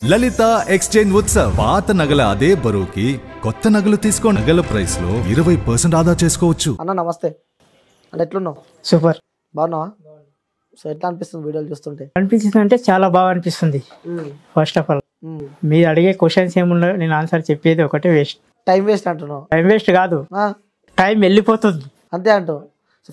లలిత exchange Utsav పాత నగల అదే బరువుకి కొత్త నగలు తీసుకో నగల ప్రైస్ లో 20% ఆదా చేసుకోవచ్చు. అన్న నమస్తే. అంటే ఎట్లున్నావు? సూపర్. బాగున్నావా? సో ఎట్లా అనిపిస్తుంది వీడియోలు చూస్తుంటే? అనిపిస్తుంది అంటే చాలా బాగా అనిపిస్తుంది. ఫస్ట్ ఆఫ్ ఆల్ మీరు అడిగే క్వశ్చన్స్ ఏమున్నాయో నేను ఆన్సర్ చెప్పేది ఒకటే వేస్ట్. టైం వేస్ట్ అంటున్నావు? టైం వేస్ట్ కాదు, టైం వెళ్ళిపోతుంది అంతే అంటావు.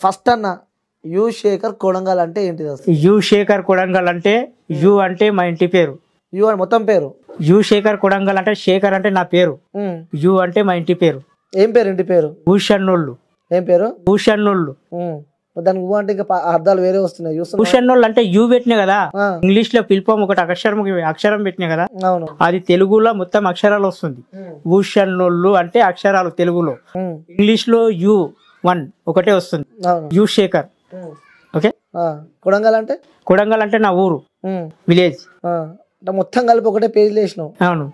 ఫస్ట్ అన్న యు శేఖర్ కొడంగల్ అంటే ఏంటిది అసలు? యు శేఖర్ కొడంగల్ అంటే యు అంటే మా ఇంటి పేరు. యు అని మొత్తం పేరు? యు శేఖర్ కొడంగల్ అంటే శేఖర్ అంటే నా పేరు, యు అంటే మా ఇంటి పేరు. ఏం పేరు ఇంటి పేరు? భూషణోళ్ళు. ఏం పేరు? భూషణోళ్ళు. దానికి ఊ అంటే ఇంకా అర్థాలు వేరే వస్తున్నాయి. భూషణోళ్ళు అంటే యు పెట్టినా కదా, ఇంగ్లీష్ లో పిలుపం ఒకటి అక్షరం పెట్టినా కదా, అవును. అది తెలుగులో మొత్తం అక్షరాలు వస్తుంది. భూషణోళ్ళు అంటే అక్షరాలు తెలుగులో, ఇంగ్లీష్ లో యు వన్ ఒకటే వస్తుంది, యు శేఖర్. ఓకే. కొడంగల్ అంటే? కొడంగల్ అంటే నా ఊరు, విలేజ్. మొత్తం కలిపి ఒకటే పేజ్ వేసినావు? అవును.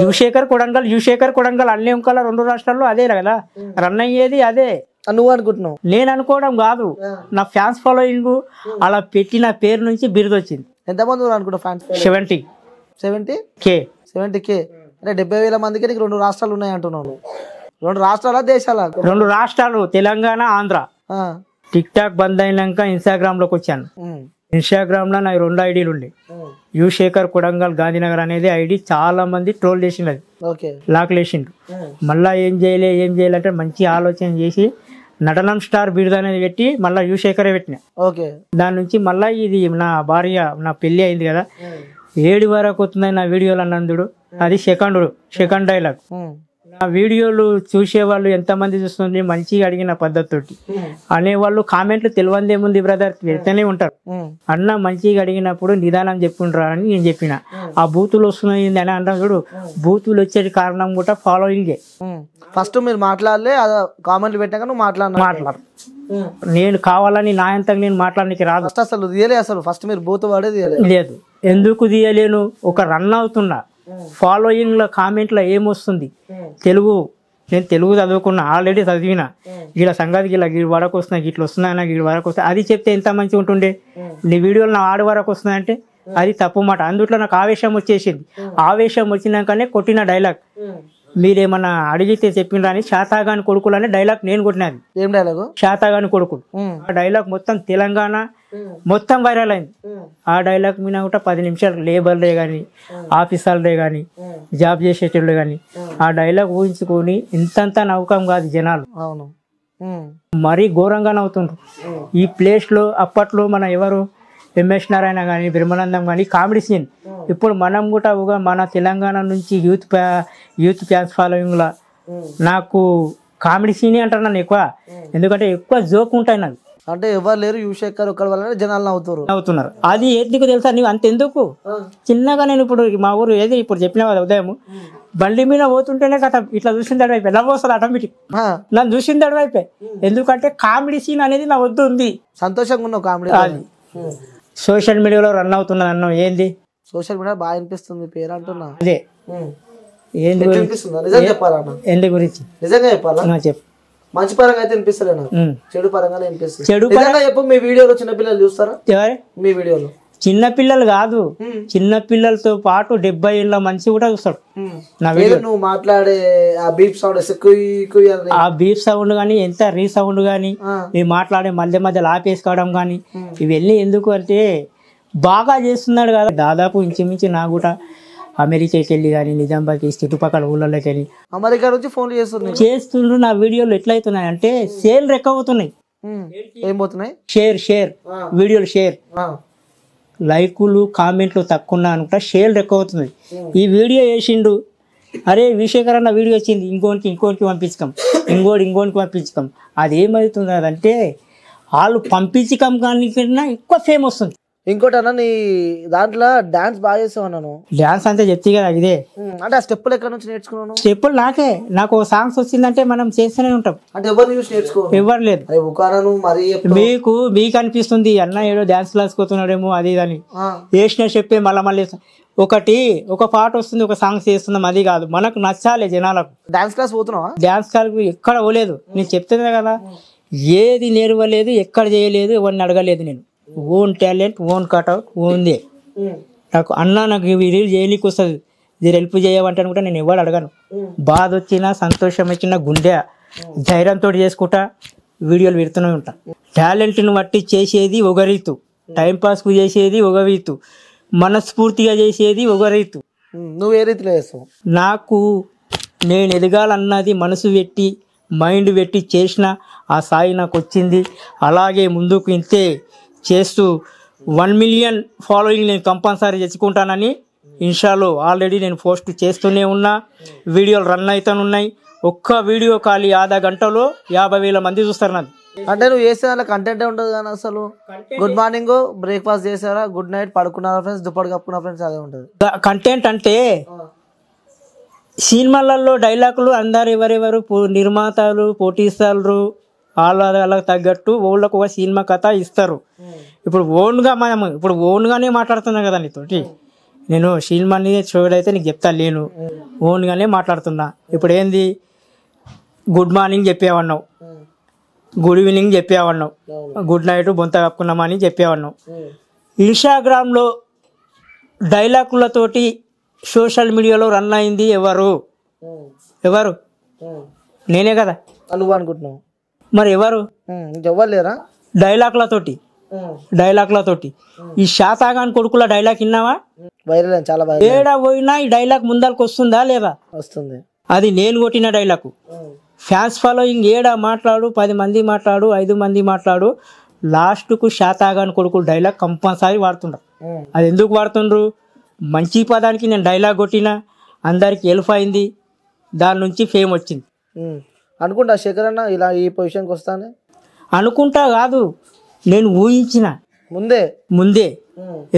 యుశేఖర్ కొడంగల్, యుశేఖర్ కొడంగల్ అన్ని అంకాల రెండు రాష్ట్రాల్లో అదే కదా రన్ అయ్యేది. అదే నువ్వు అనుకుంటున్నావు? నేను అనుకోవడం కాదు, నా ఫ్యాన్స్ ఫాలోయింగ్ అలా పెట్టిన పేరు నుంచి బిరుదు వచ్చింది. ఎంతమంది అనుకుంటావు ఫ్యాన్స్? 70K. 70K అంటే 70,000 మందికి నీకు 2 రాష్ట్రాలు ఉన్నాయి అంటున్నావు. 2 రాష్ట్రాల దేశాల? 2 రాష్ట్రాలు, తెలంగాణ, ఆంధ్ర. టిక్ టాక్ బంద్ అయినాక ఇన్స్టాగ్రామ్ లోకి వచ్చాను. ఇన్స్టాగ్రామ్ లో నాకు 2 ఐడీలు ఉండే. యుశేఖర్ కొడంగల్ గాంధీనగర్ అనేది ఐడి చాలా మంది ట్రోల్ చేసినది, లాక్ లేచిండు. మళ్ళా ఏం చేయాలంటే మంచి ఆలోచన చేసి నటనం స్టార్ బిరుదు అనేది పెట్టి మళ్ళీ యుశేఖరే పెట్టిన. దాని నుంచి మళ్ళీ ఇది నా భార్య, నా పెళ్లి అయింది కదా, 7 వరకు వస్తుంది నా వీడియోలు అన్నందుడు. అది సెకండ్ డైలాగ్. నా వీడియోలు చూసేవాళ్ళు ఎంతమంది చూస్తుంది మంచిగా అడిగిన పద్ధతితోటి అనేవాళ్ళు కామెంట్లు తెలియందేముంది బ్రదర్ పెడితేనే ఉంటారు. అన్న మంచిగా అడిగినప్పుడు నిదానం చెప్పుండ్రా అని నేను చెప్పిన. ఆ బూతులు వస్తున్నాయి అని అంటారు చూడు, బూతులు వచ్చే కారణం కూడా ఫాలోయింగే. ఫస్ట్ మీరు మాట్లాడలే, కామెంట్లు పెట్టాక నువ్వు మాట్లాడు. నేను కావాలని నా అంతకు నేను మాట్లాడడానికి రాదు. అసలు అసలు ఫస్ట్ మీరు బూత్ వాడేది లేదు. ఎందుకు తీయలేను? ఒక రన్ అవుతున్నా, ఫాలోయింగ్ లో కామెంట్ లో ఏమొస్తుంది? నేను తెలుగు చదువుకున్నా, ఆల్రెడీ చదివిన. వీళ్ళ సంగతి గీళ్ళ వరకు వస్తున్నాయి, ఇట్లా వస్తున్నాయి, వీళ్ళ వరకు వస్తాయి. అది చెప్తే ఎంత మంచిగా ఉంటుండే. నీ వీడియోలు నా ఆడి వరకు వస్తున్నాయంటే అది తప్పు మాట. అందుట్లో నాకు ఆవేశం వచ్చేసింది. ఆవేశం వచ్చినాకనే కొట్టిన డైలాగ్. మీరేమన్నా అడిగితే చెప్పిండ్రా అని శాతాగాని కొడుకులు అనే డైలాగ్ నేను కొట్టినది. ఏం డైలాగ్? శాతాగాని కొడుకులు. ఆ డైలాగ్ మొత్తం తెలంగాణ మొత్తం వైరల్ అయింది. ఆ డైలాగ్ మీద కూడా 10 నిమిషాలు లేబర్లే కానీ, ఆఫీసర్లే కానీ, జాబ్ చేసేటోళ్ళే కానీ ఆ డైలాగ్ ఊహించుకొని ఇంతంతా నవ్వుకం కాదు జనాలు. మరీ ఘోరంగా నవ్వుతుండ్రు. ఈ ప్లేస్ లో అప్పట్లో మన ఎవరు ఎంఎస్ నారాయణ కానీ, బ్రహ్మానందం కానీ కామెడీ సీన్. ఇప్పుడు మనం కూడా మన తెలంగాణ నుంచి యూత్ ఫ్యాన్స్ ఫాలోయింగ్ లా నాకు కామెడీ సీనే అంటారు నన్ను ఎక్కువ. ఎందుకంటే ఎక్కువ జోక్ ఉంటాయి నాకు. అంటే ఎవరు లేరు, యుశేఖర్ ఒకరి వల్ల జనాలు నవ్వుతున్నారు. అది ఎందుకు తెలుసా? నీవు అంతెందుకు చిన్నగా నేను ఇప్పుడు మా ఊరు ఏది ఇప్పుడు చెప్పిన ఉదయం బండి మీద పోతుంటేనే కదా ఇట్లా చూసిన దడివైపు ఎలా వస్తుంది ఆటోమేటిక్. నన్ను చూసిన దడివైపే. ఎందుకంటే కామెడీ సీన్ అనేది నా వద్దు ఉంది. సంతోషంగా ఉన్నావు కామెడీ. అది సోషల్ మీడియాలో రన్ అవుతున్నది అన్నావు. ఏంది సోషల్ మీడియా బాగా అనిపిస్తుంది పేరు అంటున్నా. అదే ఏంది ఎందు గురించి నిజంగా చెప్పాలా? చెప్పు. మంచి పరంగా అయితే వినిపిస్తలే నాకు, చెడు పరంగానే వినిపిస్తుంది. చెడు పరంగా చెప్పు. మీ వీడియోలో చిన్నపిల్లలు చూస్తారా? మీ వీడియోలో చిన్నపిల్లలు కాదు, చిన్నపిల్లలతో పాటు 70 ఏళ్ళ మనిషి కూడా చూస్తాడు నా వీడియో. నువ్వు మాట్లాడే ఆ బీప్ సౌండ్, ఆ బీప్ సౌండ్ కానీ, ఎంత రీ సౌండ్ కానీ, మేము మాట్లాడే మధ్యలో ఆపేసుకోవడం కానీ, ఇవన్నీ ఎందుకు అంటే బాగా చేస్తున్నాడు కదా. దాదాపు ఇంచుమించు నా కూడా అమెరికాకి వెళ్ళి కానీ, నిజామాబాద్కి చుట్టుపక్కల ఊళ్ళలోకి వెళ్ళి అమెరికా నుంచి ఫోన్లు చేస్తుండ్రు. నా వీడియోలు ఎట్లయితున్నాయి అంటే సేల్ రెక్కవుతున్నాయి. ఏం పోతున్నాయి? షేర్ వీడియోలు షేర్, లైకులు కామెంట్లు తక్కువ అనుకుంటా షేర్ ఎక్కువ అవుతుంది. ఈ వీడియో వేసిండు, అరే విశేఖర్ అన్న వీడియో వచ్చింది, ఇంకోటికి పంపించకం, ఇంకోటికి పంపించకం. అది ఏమవుతుంది అదంటే వాళ్ళు పంపించకం కానీ కన్నా ఎక్కువ ఫేమ్ వస్తుంది. ఇంకోటి అన్న, నీ దాంట్లో డాన్స్ బాగా చేసావు అన్నాను. డాన్స్ అంతే చెప్తే కదా ఇదే. అంటే ఆ స్టెప్పులు ఎక్కడ నుంచి నేర్చుకున్నాను? స్టెప్పులు నాకు సాంగ్స్ వచ్చిందంటే మనం చేస్తూనే ఉంటాం. అంటే ఎవరిని చూసి నేర్చుకో? ఎవరు లేదు. మీకు అనిపిస్తుంది అన్న ఏదో డాన్స్ క్లాస్ పోతున్నాడేమో అది అని. వేసిన చెప్పే మళ్ళీ ఒక పాట వస్తుంది, ఒక సాంగ్ చేస్తున్నాం, అది కాదు. మనకు నచ్చాలి జనాలకు. డాన్స్ క్లాస్ పోతున్నావా? డాన్స్ క్లాస్ ఎక్కడ పోలేదు. నేను చెప్తున్నా కదా, ఏది నేర్వలేదు, ఎక్కడ చేయలేదు, ఎవరిని అడగలేదు. నేను ఓన్ టాలెంట్, ఓన్ కట్అవుట్, ఓన్దే. నాకు అన్న నాకు ఈ రీల్ చేయనీకి వస్తుంది, ఇది హెల్ప్ చేయమంటాను కూడా నేను ఎవరు అడగను. బాధ వచ్చినా సంతోషం వచ్చినా గుండె ధైర్యంతో చేసుకుంటా వీడియోలు పెడుతూనే ఉంటా. టాలెంట్ని బట్టి చేసేది ఒక రీతు, టైంపాస్కు చేసేది ఒక రీతు, మనస్ఫూర్తిగా చేసేది ఒక రీతు. నువ్వు ఏ రీతిలో చేస్తావు? నాకు నేను ఎదగాలన్నది మనసు పెట్టి మైండ్ పెట్టి చేసిన ఆ స్థాయి నాకు వచ్చింది. అలాగే ముందుకు ఇంతే చేస్తూ 1 మిలియన్ ఫాలోయింగ్ నేను కంపల్సరీ తెచ్చుకుంటానని ఇన్స్టాలో ఆల్రెడీ నేను పోస్ట్ చేస్తూనే ఉన్నా. వీడియోలు రన్ అవుతానున్నాయి. ఒక్క వీడియో ఖాళీ ఆధా గంటలో 50,000 మంది చూస్తారు నాది. అంటే నువ్వు చేసే దాంట్లో కంటెంటే ఉంటుంది కానీ అసలు గుడ్ మార్నింగ్ బ్రేక్ఫాస్ట్ చేసారా, గుడ్ నైట్ పడుకున్నారా ఫ్రెండ్స్, దుప్పటి కప్పుకున్నా ఫ్రెండ్స్, అదే ఉంటుంది కంటెంట్. అంటే సినిమాలలో డైలాగులు అందరు ఎవరెవరు నిర్మాతలు పోటీస్తారు వాళ్ళకి తగ్గట్టు ఓళ్ళకు ఒక సినిమా కథ ఇస్తారు. ఇప్పుడు ఓన్గానే మాట్లాడుతున్నా కదా నీతోటి. నేను సినిమాని చూడైతే నీకు చెప్తా లేను, ఓన్గానే మాట్లాడుతున్నా. ఇప్పుడు ఏంది, గుడ్ మార్నింగ్ చెప్పేవన్నావు, గుడ్ ఈవినింగ్ చెప్పేవన్నావు, గుడ్ నైట్ బొంత కప్పుకున్నామని చెప్పేవన్నావు. ఇన్స్టాగ్రామ్లో డైలాగులతోటి సోషల్ మీడియాలో రన్ అయింది ఎవరు? నేనే కదా. నువ్వు అనుకుంటున్నావు మరి ఎవరు? ఎవరు లేరా? డైలాగులతోటి ఈ శాతాగాన్ కొడుకుల డైలాగ్ విన్నావా? వైరల్ చాలా బాగా. ఏడా పోయినా ఈ డైలాగ్ ముందరకు వస్తుందా లేదా? వస్తుంది. అది నేను కొట్టిన డైలాగు. ఫ్యాన్స్ ఫాలోయింగ్ ఏడా మాట్లాడు, 10 మంది మాట్లాడు, 5 మంది మాట్లాడు, లాస్ట్కు శాతాగాన్ కొడుకులు డైలాగ్ కంపల్సరీ వాడుతుండ్రు. అది ఎందుకు వాడుతుండ్రు? మంచి పదానికి నేను డైలాగ్ కొట్టినా, అందరికి హెల్ప్ అయింది, దాని నుంచి ఫేమ్ వచ్చింది. అనుకుంటా శేఖర్ అన్న ఇలా ఈ పొజిషన్కి వస్తానే అనుకుంటా కాదు, నేను ఊహించిన ముందే.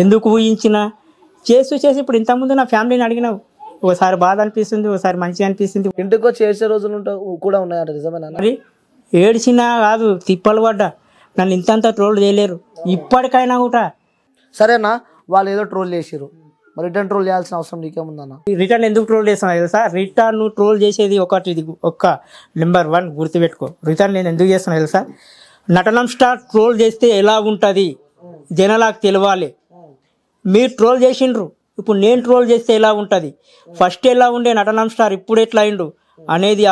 ఎందుకు ఊహించిన? చేసి ఇప్పుడు ఇంతకుముందు నా ఫ్యామిలీని అడిగినావు, ఒకసారి బాధ అనిపిస్తుంది, ఒకసారి మంచిగా అనిపిస్తుంది. ఇంటికి వచ్చి ఏడ్చే రోజులు కూడా ఉన్నాయంట, నిజమేనా? మరి ఏడ్చినా కాదు, తిప్పలు పడ్డా. నన్ను ఇంతంత ట్రోల్ చేయలేరు ఇప్పటికైనా కూడా. సరేనా, వాళ్ళు ఏదో ట్రోల్ చేసిరు, మరి రిటర్న్ ట్రోల్ చేయాల్సిన అవసరం నీకేముందన్న? రిటర్న్ ఎందుకు ట్రోల్ చేస్తాను తెలుసా? రిటర్న్ నువ్వు ట్రోల్ చేసేది ఒక్క నెంబర్ 1 గుర్తుపెట్టుకో. రిటర్న్ నేను ఎందుకు చేస్తాను తెలుసా? నటనం స్టార్ ట్రోల్ చేస్తే ఎలా ఉంటుంది జనాలకు తెలియాలి. మీరు ట్రోల్ చేసిండ్రు, ఇప్పుడు నేను ట్రోల్ చేస్తే ఎలా ఉంటుంది, ఫస్ట్ ఎలా ఉండే నటనం స్టార్ ఇప్పుడు ఎట్లా అయిండు అనేది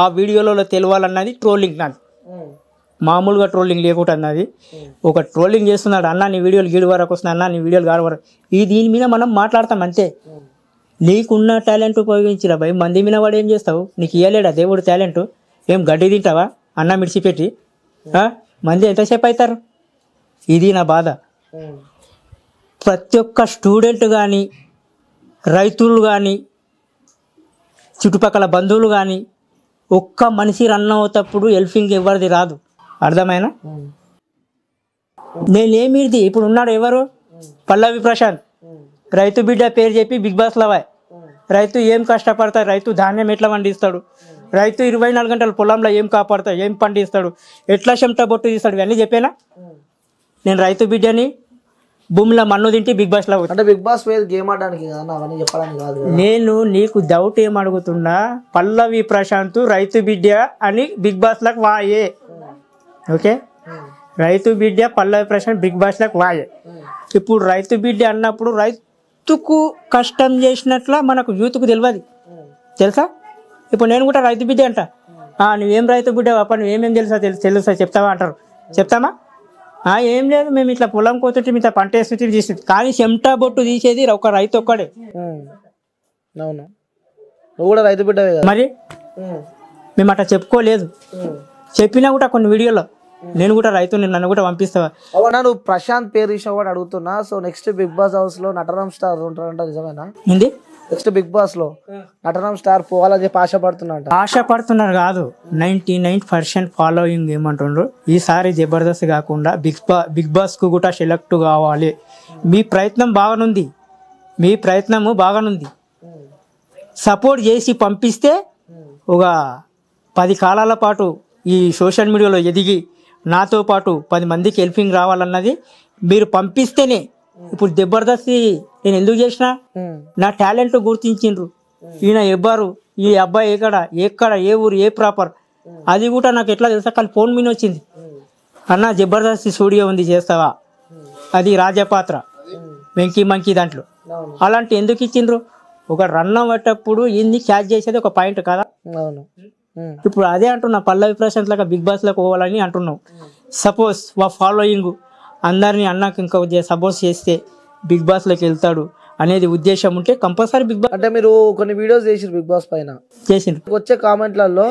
ఆ వీడియోలో తెలియాలన్నది ట్రోలింగ్. నాది మామూలుగా ట్రోలింగ్ లేకుండా అన్నది. ఒక ట్రోలింగ్ చేస్తున్నాడు, అన్న నీ వీడియోలు గీడు వరకు వస్తుంది, అన్న నీ వీడియోలు గాడు వరకు, దీని మీద మనం మాట్లాడతాం అంతే. నీకున్న టాలెంట్ ఉపయోగించిరా భయ్, మంది మీద వాడు ఏం చేస్తావు? నీకు ఇవ్వలేడా దేవుడు టాలెంట్? ఏం గడ్డి తింటావా అన్న మిడిచిపెట్టి? మంది ఎంతసేపు అవుతారు? ఇది నా బాధ. ప్రతి ఒక్క స్టూడెంట్ కానీ, రైతులు కానీ, చుట్టుపక్కల బంధువులు కానీ, ఒక్క మనిషి రన్ అవుతప్పుడు హెల్పింగ్ ఎవరిది రాదు. అర్థమైనా? నేనేమిది ఇప్పుడు ఉన్నాడు ఎవరు? పల్లవి ప్రశాంత్, రైతు బిడ్డ పేరు చెప్పి బిగ్ బాస్లో రైతు ఏం కష్టపడతాడు, రైతు ధాన్యం ఎట్లా పండిస్తాడు, రైతు 24 గంటల పొలంలో ఏం కాపాడతాడు, ఏం పండిస్తాడు, ఎట్లా చెమట బొట్టు తీస్తాడు, ఇవన్నీ చెప్పేనా? నేను రైతు బిడ్డని, భూమిలో మన్ను తింటే బిగ్ బాస్లో. అంటే బిగ్ బాస్ గేమ్ ఆడడానికి అవన్నీ చెప్పడానికి కాదు. నేను నీకు డౌట్ ఏం అడుగుతున్నా, పల్లవి ప్రశాంత్ రైతు బిడ్డ అని బిగ్ బాస్లకు వాయే. ఓకే, రైతు బిడ్డ పల్లవి ప్రశాంత్ బిగ్ బాస్లకు వాయే. ఇప్పుడు రైతు బిడ్డ అన్నప్పుడు రైతుకు కష్టం చేసినట్ల మనకు యూత్కు తెలియదు, తెలుసా? ఇప్పుడు నేను కూడా రైతు బిడ్డ అంట, నువ్వేం రైతు బిడ్డ అప్ప, నువ్వేమేం తెలుసా చెప్తావా అంటారు. చెప్తామా? ఏం లేదు, మేము ఇట్లా పొలం కోతుంటే ఇట్లా పంట వేస్తుంటే తీస్తుంది. కానీ చెమట బొట్టు తీసేది ఒక రైతు ఒక్కడే. అవును, నువ్వు కూడా రైతు బిడ్డవే కదా. మరి మేము అట్లా చెప్పుకోలేదు, చెప్పినా కూడా కొన్ని వీడియోలో నేను కూడా రైతుని, నన్ను కూడా పంపిస్తావా? అవునా, నువ్వు ప్రశాంత్ పేరు తీసావు అడుగుతున్నా. So next Bigg Boss house లో నటరామ్ స్టార్ ఉంటారంట, నిజమేనా? ఏంది? నెక్స్ట్ బిగ్ బాస్ లో నటరామ్ స్టార్ పోవాలని చెప్పి ఆశపడుతున్నారు కాదు, 99% ఫాలోయింగ్ ఏమంటుండ్రు. ఈసారి జబర్దస్త్ కాకుండా బిగ్ బాస్ కు కూడా సెలెక్ట్ కావాలి. మీ ప్రయత్నం బాగానుంది, సపోర్ట్ చేసి పంపిస్తే ఒక 10 కాలాల పాటు ఈ సోషల్ మీడియాలో ఎదిగి నాతో పాటు 10 మందికి హెల్పింగ్ రావాలన్నది మీరు పంపిస్తేనే. ఇప్పుడు జబర్దస్త్ నేను ఎందుకు చేసిన, నా టాలెంట్ గుర్తించిండ్రు. ఈయన ఎవ్వరు, ఈ అబ్బాయి ఎక్కడ ఏ ఊరు, ఏ ప్రాపర్, అది కూడా నాకు ఎట్లా తెలుసా? కానీ ఫోన్ మీద వచ్చింది, అన్న జబర్దస్త్ స్టూడియో ఉంది చేస్తావా? అది రాజపాత్ర వెంకీ మంకీ దాంట్లో అలాంటి ఎందుకు ఇచ్చిండ్రు? ఒక రన్ అవ్వేటప్పుడు ఇన్ని క్యాచ్ చేసేది ఒక పాయింట్ కదా. అవును. ఇప్పుడు అదే అంటున్నా, పల్లవి ప్రశాంత్ లాగా బిగ్ బాస్ లోకి పోవాలని అంటున్నావు. సపోజ్ ఫాలోయింగ్ అందరినీ అన్నాక ఇంకా సపోజ్ చేస్తే బిగ్ బాస్ లోకి వెళ్తాడు అనేది ఉద్దేశం ఉంటే కంపల్సరీ బిగ్ బాస్. అంటే మీరు కొన్ని వీడియోస్ చేసిరు బిగ్ బాస్ పైన, చేసిండ్రు. వచ్చే కామెంట్లలో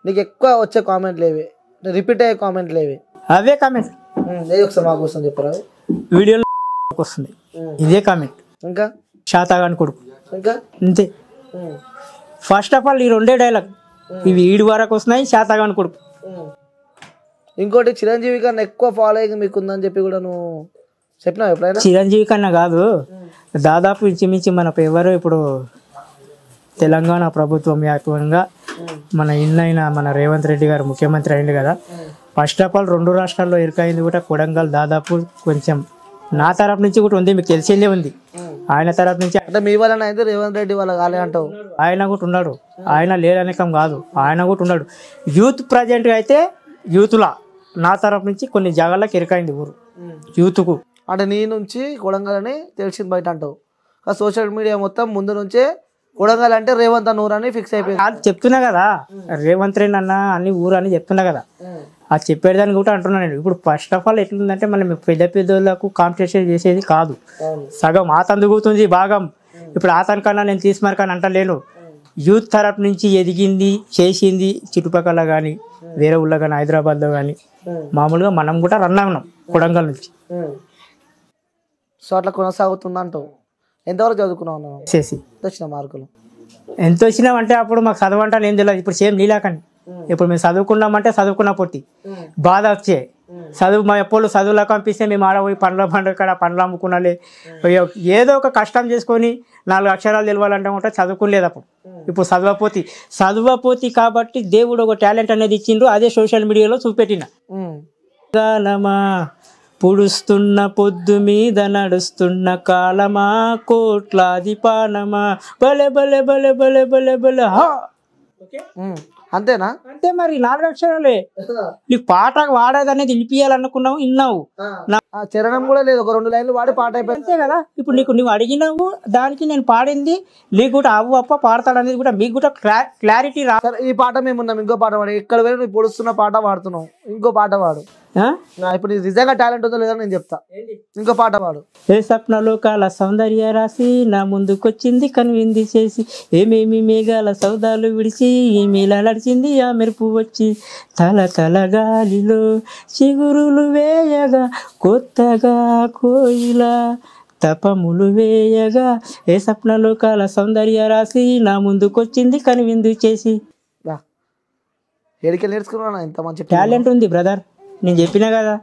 నీకు ఎక్కువ వచ్చే కామెంట్లు ఏవి, రిపీట్ అయ్యే కామెంట్లు ఏవి? అవే కామెంట్. ఒకసారి మాకు వస్తుంది చెప్పరా? వీడియోలో వస్తుంది ఇదే కామెంట్. ఇంకా శాతాగాని కొడుకు, ఇంకా అంతే. ఫస్ట్ ఆఫ్ ఆల్ ఈ రెండే డైలాగ్ ఇవి ఈడు వరకు వస్తున్నాయి, శాతాగాని కొడుకు. ఇంకోటి చిరంజీవి కన్నా ఎక్కువ ఫాలోయింగ్ మీకు ఉందని చెప్పి కూడా నువ్వు చెప్పినావు ఎప్పుడైనా? చిరంజీవి కన్నా కాదు, దాదాపు ఇంచుమించి మనకు ఎవరు ఇప్పుడు తెలంగాణ ప్రభుత్వం వ్యాప్తంగా మన ఇన్నైన మన రేవంత్ రెడ్డి గారు ముఖ్యమంత్రి అయింది కదా. ఫస్ట్ ఆఫ్ ఆల్ 2 రాష్ట్రాల్లో ఇరుకైంది కూడా కొడంగల్. దాదాపు కొంచెం నా తరపు నుంచి కూడా ఉంది, మీకు తెలిసిందే ఉంది. ఆయన తరపు నుంచి అంటే మీ వలన అయితే రేవంత్ రెడ్డి వాళ్ళ కాలే అంటావు? ఆయన కూడా ఉన్నాడు, ఆయన లేదనేకం కాదు, ఆయన కూడా ఉన్నాడు. యూత్ ప్రజెంట్గా అయితే యూత్లా నా తరపు నుంచి కొన్ని జాగాలకు ఇరుకైంది ఊరు యూత్కు. అంటే నీ నుంచి కొడంగల్ అని తెలిసింది బయట అంటావు. సోషల్ మీడియా మొత్తం ముందు నుంచే కొడంగల్ అంటే రేవంత్ అన్న ఊరు అని ఫిక్స్ అయిపోయింది. చెప్తున్నా కదా, రేవంత్ రెడ్డి అన్న అన్ని ఊరు అని చెప్తున్నా కదా. అది చెప్పేదాన్ని కూడా అంటున్నాను నేను. ఇప్పుడు ఫస్ట్ ఆఫ్ ఆల్ ఎట్లుందంటే మనం పెద్దోళ్ళకు కాంపిటీషన్ చేసేది కాదు, సగం ఆతను దిగుతుంది భాగం. ఇప్పుడు ఆతన్ కన్నా నేను తీసుమార్కని అంటలేను. యూత్ తరపు నుంచి ఎదిగింది చేసింది చుట్టుపక్కల కానీ వేరే ఊళ్ళో కానీ హైదరాబాద్లో కానీ మామూలుగా మనం కూడా రన్ అయినాం కొడంగల్ నుంచి. సో అట్లా కొనసాగుతుంది అంటావు. ఎంతవరకు చదువుకున్నావు? చేసి వచ్చిన మార్కులు ఎంత వచ్చినామంటే అప్పుడు మాకు చదవంటాను ఏం తెలియదు. ఇప్పుడు సేమ్ నీలాకండి. ఇప్పుడు మేము చదువుకున్నామంటే చదువుకున్న పొట్టి బాధ వచ్చే చదువు. మా ఎప్పుడు చదువులో పంపిస్తే మేము ఆడపోయి పండ్ల కాడ పండ్లు అమ్ముకున్నాలే, ఏదో ఒక కష్టం చేసుకొని 4 అక్షరాలు తెలవాలంటే ఉంటే చదువుకోలేదు అప్పుడు. ఇప్పుడు చదవపోతి కాబట్టి దేవుడు ఒక టాలెంట్ అనేది ఇచ్చిండ్రు, అదే సోషల్ మీడియాలో చూపెట్టిన. గానమా పుడుస్తున్న పొద్దు మీద నడుస్తున్న కాలమా కోట్లాది పానమా బలే బలే బలే బలే బలే బలే హా. అంతేనా? అంతే మరి 4 అక్షరాలే. నీకు పాట వాడేది అనేది వినిపించాలనుకున్నావు, విన్నావు. చరణం కూడా లేదు, ఒక 2 లైన్లు వాడి పాట అయిపోయింది. అంతే కదా. ఇప్పుడు నువ్వు అడిగినావు దానికి నేను పాడింది, నీకు కూడా అవ్వు అప్ప పాడతాడు అనేది కూడా మీకు కూడా క్లారిటీ రా. ఈ పాట మేము ఉన్నాం, ఇంకో పాట వాడు. ఇక్కడ పోయి నువ్వు పొడుస్తున్న పాట వాడుతున్నావు, ఇంకో పాట వాడు. ఇప్పుడు నిజంగా టాలెంట్ ఉందో లేదో నేను చెప్తా, ఇంకో పాట పాడు. ఏ స్వప్నలో కాల సౌందర్య రాసి నా ముందుకొచ్చింది కనువింది చేసి, ఏమేమి మేఘాల సౌదాలు విడిచి ఈమెలా నడిచింది ఆ మెరుపు వచ్చి, తల తల గాలిలో చిగురులు వేయగా కొత్తగా కోయిల తపములు వేయగా, ఏ స్వప్నలో కాల సౌందర్య రాసి నా ముందుకొచ్చింది కనువిందు చేసి. ఎడికి నేర్చుకున్నా ఇంత మంచి టాలెంట్ ఉంది బ్రదర్. నేను చెప్పినా కదా,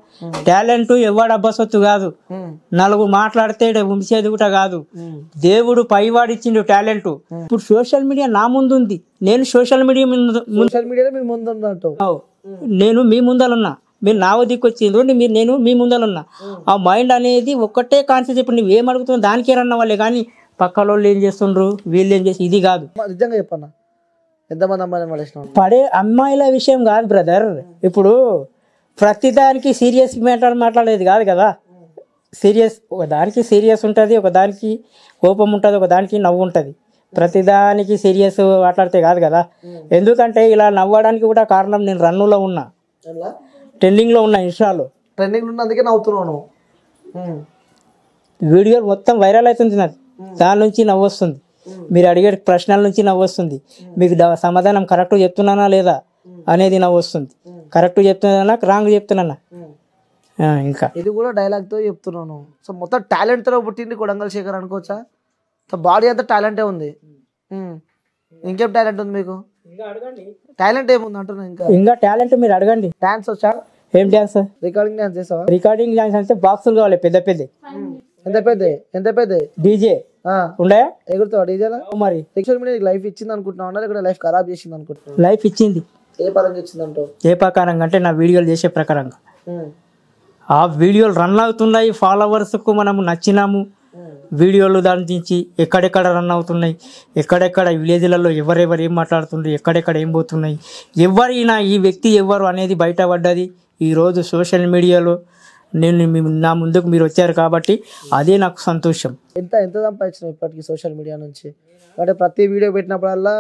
టాలెంట్ ఎవడు అబ్బసొత్తు కాదు, 4 మాట్లాడితే ఉంచేది కూడా కాదు. దేవుడు పైవాడిచ్చిండు టాలెంట్. ఇప్పుడు సోషల్ మీడియా నా ముందు ఉంది, నేను సోషల్ మీడియా నేను మీ ముందలున్నా, మీరు నా వద్దకు వచ్చిండ్రు, నేను మీ ముందలున్నా. ఆ మైండ్ అనేది ఒక్కటే కాన్సెప్ట్. ఇప్పుడు నువ్వు ఏం అడుగుతున్నావు దానికే రన్న వాళ్ళే, కానీ పక్కల వాళ్ళు ఏం చేస్తుండ్రు వీళ్ళు ఏం చేసి ఇది కాదు. నిజంగా చెప్పన్నా, ఎంతమంది అమ్మాయిలు పడే అమ్మాయిల విషయం కాదు బ్రదర్. ఇప్పుడు ప్రతిదానికి సీరియస్ మ్యాటర్ మాట్లాడేది కాదు కదా. సీరియస్ ఒకదానికి సీరియస్ ఉంటుంది, ఒకదానికి కోపం ఉంటుంది, ఒకదానికి నవ్వు ఉంటుంది. ప్రతిదానికి సీరియస్ మాట్లాడితే కాదు కదా. ఎందుకంటే ఇలా నవ్వడానికి కూడా కారణం నేను రన్నులో ఉన్నా, ట్రెండింగ్లో ఉన్నా, ఇన్స్టాలో ట్రెండింగ్ ఉన్నందుకే నవ్వుతున్నాను. వీడియోలు మొత్తం వైరల్ అవుతుంది నాది, దాని నుంచి నవ్వు వస్తుంది. మీరు అడిగే ప్రశ్నల నుంచి నవ్వు వస్తుంది. మీకు సమాధానం కరెక్ట్ చెప్తున్నానా లేదా అనేది నవ్వు వస్తుంది. కరెక్ట్ చెప్తున్నా రాంగ్ చెప్తున్నా. ఇంకా ఇది కూడా డైలాగ్తో చెప్తున్నాను. సో మొత్తం టాలెంట్తో పుట్టింది కొడంగల్ శేఖర్ అనుకోవచ్చా? బాడీ అంతా టాలెంటే ఉంది. ఇంకేం టాలెంట్ ఉంది మీకు? టాలెంట్ ఏముంది అంటున్నా. ఇంకా టాలెంట్ మీరు అడగండి. డాన్స్ వచ్చా? ఏం డాన్స్? రికార్డింగ్ డాన్స్ చేసావా? రికార్డింగ్ డాన్స్ అంటే బాక్సులు కావాలి పెద్ద పెద్ద. ఎంత పెద్ద డీజే ఉండే ఎగురుతావా డీజేలా? మరి సోషల్ మీడియా లైఫ్ ఇచ్చింది అనుకుంటున్నావు, ఇక్కడ లైఫ్ ఖరాబ్ చేసింది అనుకుంటున్నావు? లైఫ్ ఇచ్చింది. ఏ పరంగా ఇచ్చింది అంటావు? ఏ ప్రకారంగా అంటే నా వీడియోలు చేసే ప్రకారంగా. ఆ వీడియోలు రన్ అవుతున్నాయి, ఫాలోవర్స్కు మనము నచ్చినాము. వీడియోలు దాని నుంచి ఎక్కడెక్కడ రన్ అవుతున్నాయి, ఎక్కడెక్కడ విలేజ్లలో ఎవరెవరు ఏం మాట్లాడుతుండ్రు, ఎక్కడెక్కడ ఏం పోతున్నాయి, ఎవరైనా ఈ వ్యక్తి ఎవరు అనేది బయటపడ్డది ఈరోజు సోషల్ మీడియాలో. నా ముందుకు మీరు వచ్చారు కాబట్టి అదే నాకు సంతోషం. ఎంత ఎంత సంపాదించినావు ఇప్పటికి సోషల్ మీడియా నుంచి? అంటే ప్రతి వీడియో పెట్టినప్పుడల్లా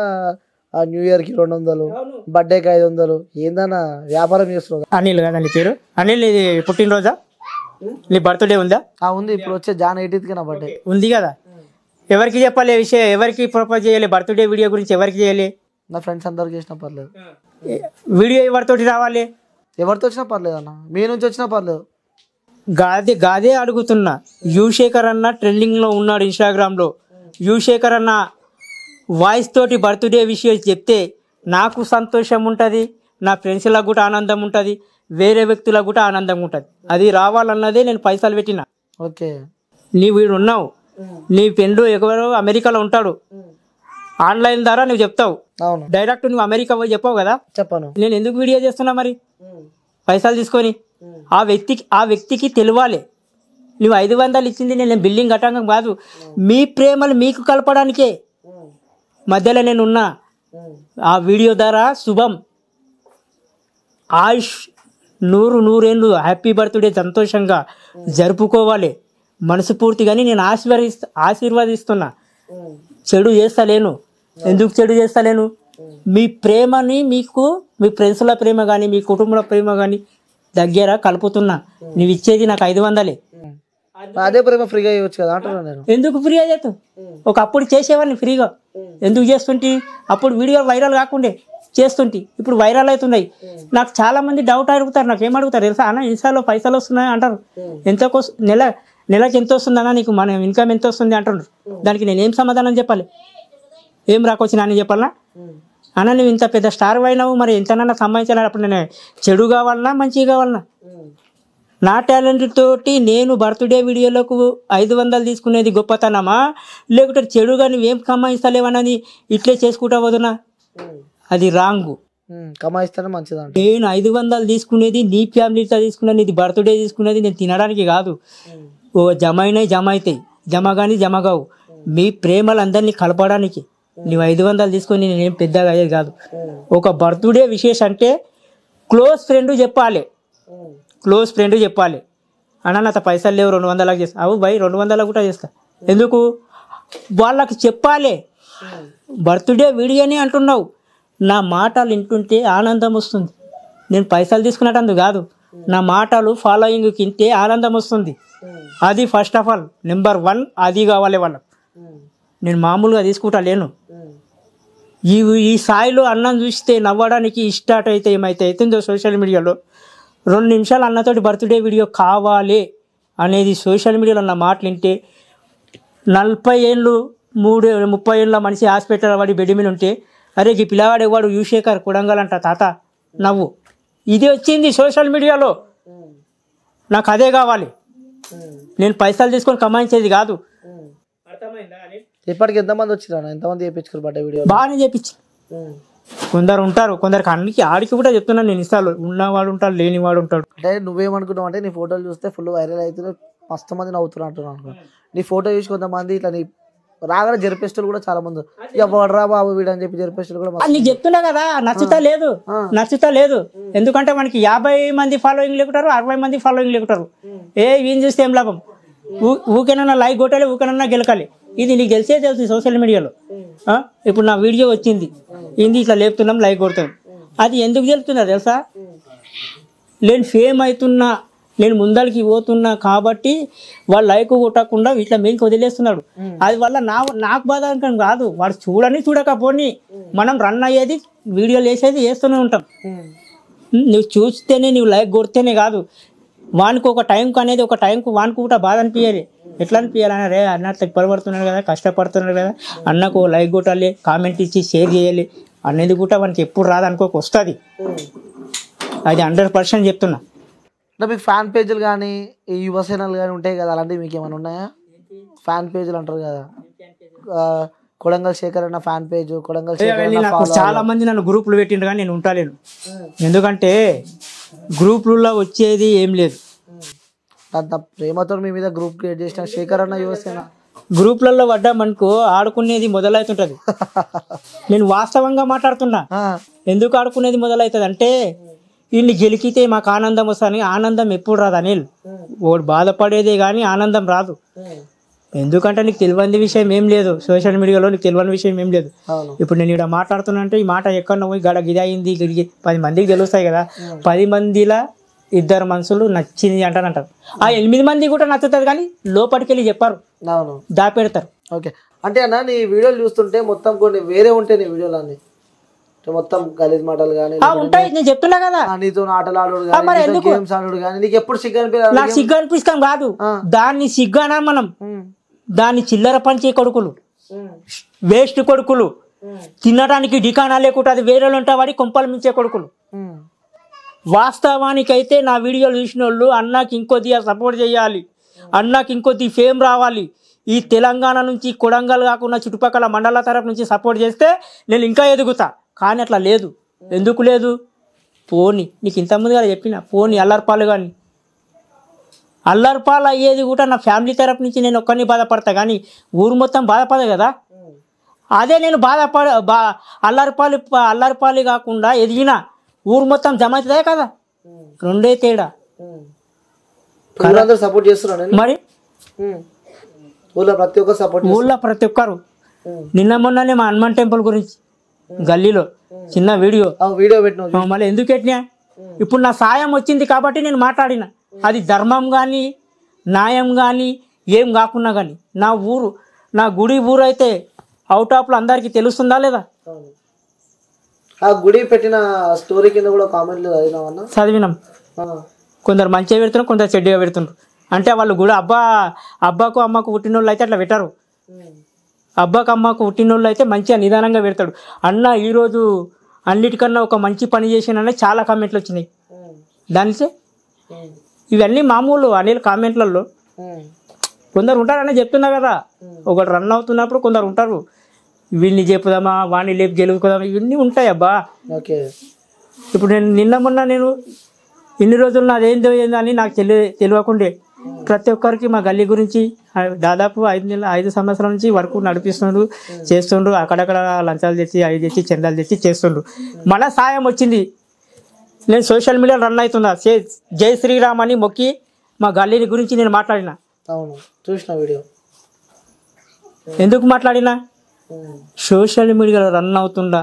న్యూ ఇయర్కి 200, బర్త్డేకి 500, ఏందన్నా వ్యాపారం చేస్తున్నావు? అనిల్ కదా నీ పేరు? అనిల్ ఇది పుట్టినరోజా? నీ బర్త్డే ఉందా? ఉంది, ఇప్పుడు వచ్చే Jan 18th నా బర్త్డే ఉంది కదా. ఎవరికి చెప్పాలి విషయం? ఎవరికి ప్రపోజ్ చేయాలి? బర్త్డే వీడియో గురించి ఎవరికి చేయాలి? నా ఫ్రెండ్స్ అందరికి చేసినా పర్లేదు. వీడియో ఎవరితోటి రావాలి? ఎవరితో వచ్చినా పర్లేదు అన్న, మీ నుంచి వచ్చినా పర్లేదు. గాదే అడుగుతున్నా. యువశేఖర్ అన్న ట్రెండింగ్లో ఉన్నాడు ఇన్స్టాగ్రామ్లో. యువశేఖర్ అన్న వాయిస్ తోటి బర్త్డే విషయం చెప్తే నాకు సంతోషం ఉంటుంది, నా ఫ్రెండ్స్లకు కూడా ఆనందం ఉంటుంది, వేరే వ్యక్తులకు కూడా ఆనందం ఉంటుంది. అది రావాలన్నదే నేను పైసలు పెట్టిన. ఓకే, నీ వీడు ఉన్నావు, నీ ఫ్రెండ్ ఎవరో అమెరికాలో ఉంటాడు, ఆన్లైన్ ద్వారా నువ్వు చెప్తావు. డైరెక్ట్ నువ్వు అమెరికా పోయి చెప్పావు కదా. చెప్పాను. నేను ఎందుకు వీడియో చేస్తున్నా మరి? పైసలు తీసుకొని ఆ వ్యక్తికి తెలియాలి. నువ్వు 500 ఇచ్చింది నేను బిల్డింగ్ కట్టడం కాదు, మీ ప్రేమలు మీకు కలపడానికే మధ్యలో నేను ఉన్నా. ఆ వీడియో ద్వారా శుభం, ఆయుష్ 100 హ్యాపీ బర్త్డే సంతోషంగా జరుపుకోవాలి మనస్ఫూర్తిగాని నేను ఆశీర్వదిస్తున్నా. చెడు చేస్తలేను. ఎందుకు చెడు చేస్తలేను? మీ ప్రేమని మీకు మీ ఫ్రెండ్స్ల ప్రేమ కానీ మీ కుటుంబ ప్రేమ కానీ దగ్గర కలుపుతున్నా. నువ్వు ఇచ్చేది నాకు 500. అదే ప్రేమ ఫ్రీగా ఇవ్వచ్చు కదా అంటున్నా నేను. ఎందుకు ఫ్రీగా చేస్తావు? ఒకప్పుడు చేసేవాడిని ఫ్రీగా, ఎందుకు చేస్తుంటే? అప్పుడు వీడియో వైరల్ కాకుండే చేస్తుంటే, ఇప్పుడు వైరల్ అవుతున్నాయి. నాకు చాలా మంది డౌట్ అడుగుతారు, నాకు ఏమడుగుతారు తెలుసా? అన్న ఇన్స్టాలో పైసలు వస్తున్నాయి అంటారు. ఎంతకు నెలకి ఎంత వస్తుందన్నా, నీకు మన ఇన్కమ్ ఎంత వస్తుంది అంటున్నారు. దానికి నేను ఏం సమాధానం చెప్పాలి? ఏం రాకొచ్చినా అని చెప్పాలనా? అన్న నువ్వు ఇంత పెద్ద స్టార్ అయినావు, మరి ఎంతనన్నా సంపాదించాలి. అప్పుడు నేను చెడు కావాలన్నా మంచిగా కావాలన్నా? నా టాలెంట్ తోటి నేను బర్త్డే వీడియోలకు 500 తీసుకునేది గొప్పతనమా, లేకుంటే చెడుగా నువ్వేం కమాయిస్తలేవన్నది ఇట్లే చేసుకుంటా వదునా? అది రాంగు. కమాయిస్తేనే మంచిది. నేను 500 తీసుకునేది నీ ఫ్యామిలీతో తీసుకునేది, నీది బర్త్డే తీసుకునేది నేను తినడానికి కాదు. ఓ జమ అవుతాయి, జమ కానీ జమ కావు. మీ ప్రేమలు అందరినీ కలపడానికి. నువ్వు 500 తీసుకొని నేనేం పెద్దగా అయ్యేది కాదు. ఒక బర్త్డే విశేషం అంటే క్లోజ్ ఫ్రెండ్ చెప్పాలి. అన్న నాతో పైసలు లేవు 200 చేస్తా. అవు బై 200 కూడా చేస్తా. ఎందుకు? వాళ్ళకి చెప్పాలి. బర్త్డే వీడియోని అంటున్నావు, నా మాటలు వింటుంటే ఆనందం వస్తుంది. నేను పైసలు తీసుకున్నట్టు కాదు, నా మాటలు ఫాలోయింగ్కి వింటే ఆనందం వస్తుంది. అది ఫస్ట్ ఆఫ్ ఆల్ నెంబర్ 1 అది కావాలి వాళ్ళకు. నేను మామూలుగా తీసుకుంటా లేను. ఈ స్థాయిలో అన్నం చూస్తే నవ్వడానికి స్టార్ట్ అయితే ఏమైతే అవుతుందో సోషల్ మీడియాలో 2 నిమిషాలు అన్నతోటి బర్త్డే వీడియో కావాలి అనేది సోషల్ మీడియాలో అన్న మాటలు వింటే 40 ఏళ్ళు 30 ఏళ్ళ మనిషి హాస్పిటల్ వాడి బెడ్ మీద ఉంటే, అరే ఈ పిల్లవాడు ఎవడు యువశేఖర్ కొడంగల్ అంట తాత నవ్వు. ఇది వచ్చింది సోషల్ మీడియాలో. నాకు అదే కావాలి. నేను పైసలు తీసుకొని కమాయించేది కాదు. ఇప్పటికి ఎంతమంది వచ్చిరా? ఎంతమంది చేయించుకోరు బర్త్డే వీడియో? బాగానే చేయించి. కొందరు ఉంటారు, కొందరికి అన్నికి ఆడికి కూడా చెప్తున్నాను నేను. ఇస్తాను ఉన్నవాడు ఉంటాడు, లేనివాడు ఉంటాడు. అంటే నువ్వేమనుకున్నావు అంటే నీ ఫోటోలు చూస్తే ఫుల్ వైరల్ అవుతున్నాయి, మస్తు మంది నవ్వుతున్నారు అనుకో. నీ ఫోటో చూసి కొంతమంది ఇట్లా నీ రాగానే జరిపేస్టులు కూడా చాలా మంది ఎవడరా బాబు వీడు అని చెప్పి జరిపేస్టులు కూడా. నీకు చెప్తున్నా కదా, నచ్చుతా లేదు. ఎందుకంటే మనకి 50 మంది ఫాలోయింగ్ లేకుంటారు, 60 మంది ఫాలోయింగ్ లేకుంటారు. వీని చూస్తే ఏం లాభం? ఊకేనన్నా లైక్ కొట్టాలి, ఊకేనన్నా గెలకాలి. ఇది నీకు తెలిసే తెలుసు సోషల్ మీడియాలో. ఇప్పుడు నా వీడియో వచ్చింది, ఏంది ఇట్లా లేపుతున్నాం, లైక్ కొడుతున్నాం. అది ఎందుకు తెలుపుతున్నారు తెలుసా? నేను ఫేమ్ అవుతున్నా, నేను ముందరికి పోతున్నా కాబట్టి వాళ్ళు లైక్ కొట్టకుండా ఇట్లా మీకు వదిలేస్తున్నాడు. అది వల్ల నాకు బాధ కాదు, వాడు చూడకపోని మనం రన్ అయ్యేది వీడియోలు వేస్తూనే ఉంటాం. నువ్వు చూస్తేనే నువ్వు లైక్ కొడితేనే కాదు, వానికి ఒక టైంకి అనేది ఒక టైంకు వానికి కూడా బాధ అనిపించాలి. ఎట్లా అనిపించాలి? రే అన్న పడబడుతున్నాడు కదా, కష్టపడుతున్నాడు కదా, అన్నకు లైక్ కొట్టాలి, కామెంట్ ఇచ్చి షేర్ చేయాలి అనేది కూడా వానికి ఎప్పుడు రాదనుకోక వస్తుంది. అది 100% చెప్తున్నా. అంటే మీకు ఫ్యాన్ పేజీలు కానీ ఈ యువసేనలు కానీ ఉంటాయి కదా, అలాంటివి మీకు ఏమైనా ఉన్నాయా? ఫ్యాన్ పేజీలు అంటారు కదా, కొడంగల్ శేఖర్ అన్న ఫ్యాన్ పేజ్, కొడంగల్ శేఖర్. చాలా మంది నన్ను గ్రూపులు పెట్టిండ్రు కానీ నేను ఉంటాలేను. ఎందుకంటే గ్రూపులలో వచ్చేది ఏం లేదు. అంత ప్రేమతో మీ మీద గ్రూప్ క్రియేట్ చేసిన శేఖర్ అన్న యువసేన గ్రూప్లలో పడ్డామనుకో ఆడుకునేది మొదలవుతుంటది. నేను వాస్తవంగా మాట్లాడుతున్నా. ఎందుకు ఆడుకునేది మొదలవుతుంది అంటే వీళ్ళని గెలికితే మాకు ఆనందం వస్తుంది. ఆనందం ఎప్పుడు రాదు అనిల్. వాడు బాధపడేదే కానీ ఆనందం రాదు. ఎందుకంటే నీకు తెలియని విషయం ఏం లేదు, సోషల్ మీడియాలో నీకు తెలియని విషయం ఏం లేదు. ఇప్పుడు నేను ఇక్కడ మాట్లాడుతున్నా అంటే ఈ మాట ఎక్కడ పోయి గడ గిది అయింది 10 మందికి తెలుస్తాయి కదా. 10 మందిలా 2 మనుషులు నచ్చింది అంటారు. ఆ 8 మంది కూడా నచ్చుతుంది కానీ లోపలికి వెళ్ళి చెప్పారు, దాపెడతారు. ఓకే, అంటే అన్న నీ వీడియోలు చూస్తుంటే మొత్తం కొన్ని వేరే ఉంటాయి నీ వీడియోలు అన్ని, మొత్తం గలీజ్ మాటలు కానీ ఉంటాయి. నేను చెప్తున్నా కదా, నీతో ఆటలు ఆడు కానీ గేమ్స్ ఆడు కానీ నీకు ఎప్పుడు సిగ్గు అనిపించాలి? నాకు సిగ్గు అనిపిస్తాం కాదు, దాన్ని సిగ్గు అనా మనం. దాన్ని చిల్లర పంచే కొడుకులు, వేస్ట్ కొడుకులు, తినడానికి డికానా లేకుండా అది వేరేలు ఉంటా వాడి కొంపలు మించే కొడుకులు. వాస్తవానికి అయితే నా వీడియోలు చూసిన వాళ్ళు అన్నకి ఇంకొద్దిగా సపోర్ట్ చేయాలి, అన్నకి ఇంకొద్ది ఫేమ్ రావాలి, ఈ తెలంగాణ నుంచి కొడంగల్ కాకుండా చుట్టుపక్కల మండల తరపు నుంచి సపోర్ట్ చేస్తే నేను ఇంకా ఎదుగుతా. కానీ అట్లా లేదు. ఎందుకు లేదు? పోని నీకు ఇంతకుముందు కదా చెప్పిన, పోని అల్లర్పాలు కానీ అల్లర్పాలు అయ్యేది కూడా నా ఫ్యామిలీ తరపు నుంచి నేను ఒక్కరిని బాధపడతా కానీ ఊరు మొత్తం బాధపడదు కదా. అదే నేను అల్లర్పాలు కాకుండా ఎదిగిన ఊరు మొత్తం జమ అవుతుందే కదా, రెండే తేడా. సపోర్ట్ చేస్తున్నా మరి ఊళ్ళో ప్రతి ఒక్కరు. నిన్న మొన్ననే మా హనుమాన్ టెంపుల్ గురించి గల్లీలో చిన్న వీడియో పెట్టినా. మళ్ళీ ఎందుకు పెట్టినా? ఇప్పుడు నా సాయం వచ్చింది కాబట్టి నేను మాట్లాడిన. అది ధర్మం కానీ న్యాయం కానీ ఏం కాకున్నా కానీ నా ఊరు, నా గుడి ఊరు అయితే అవుట్ ఆఫ్లో అందరికీ తెలుస్తుందా లేదా? ఆ గుడి పెట్టిన స్టోరీ కింద కూడా కామెంట్లు చదివినాం. కొందరు మంచిగా పెడుతున్నారు, కొందరు చెడ్డగా పెడుతున్నారు. అంటే వాళ్ళు కూడా అబ్బాకు అమ్మకు పుట్టినోళ్ళు అయితే అట్లా పెట్టారు. అబ్బాకు అమ్మకు పుట్టినోళ్ళు అయితే మంచిగా నిదానంగా పెడతాడు. అన్న ఈరోజు అన్నిటికన్నా ఒక మంచి పని చేసిననే చాలా కామెంట్లు వచ్చినాయి. దానిసే ఇవన్నీ మామూలు అనిల్ కామెంట్లలో కొందరు ఉంటారని చెప్తున్నా కదా. ఒకటి రన్ అవుతున్నప్పుడు కొందరు ఉంటారు, వీళ్ళని చెప్పుదామా వాడిని లేపు గెలుపుదామా, ఇవన్నీ ఉంటాయి అబ్బా. ఇప్పుడు నిన్న మొన్న ఇన్ని రోజులు నాదేందో ఏందో అని నాకు తెలియకుండే ప్రతి ఒక్కరికి మా గల్లీ గురించి దాదాపు 5 సంవత్సరాల నుంచి వరకు నడిపిస్తుండ్రు, చేస్తుండ్రు. అక్కడక్కడ లంచాలు తెచ్చి అవి తెచ్చి చందాలు తెచ్చి చేస్తుండ్రు. మన సాయం వచ్చింది. నేను సోషల్ మీడియా రన్ అవుతున్నా, జై శ్రీరామ్ అని మొక్కి మా గల్లీని గురించి నేను మాట్లాడినా. అవును, చూసిన వీడియో. ఎందుకు మాట్లాడినా? సోషల్ మీడియాలో రన్ అవుతుండా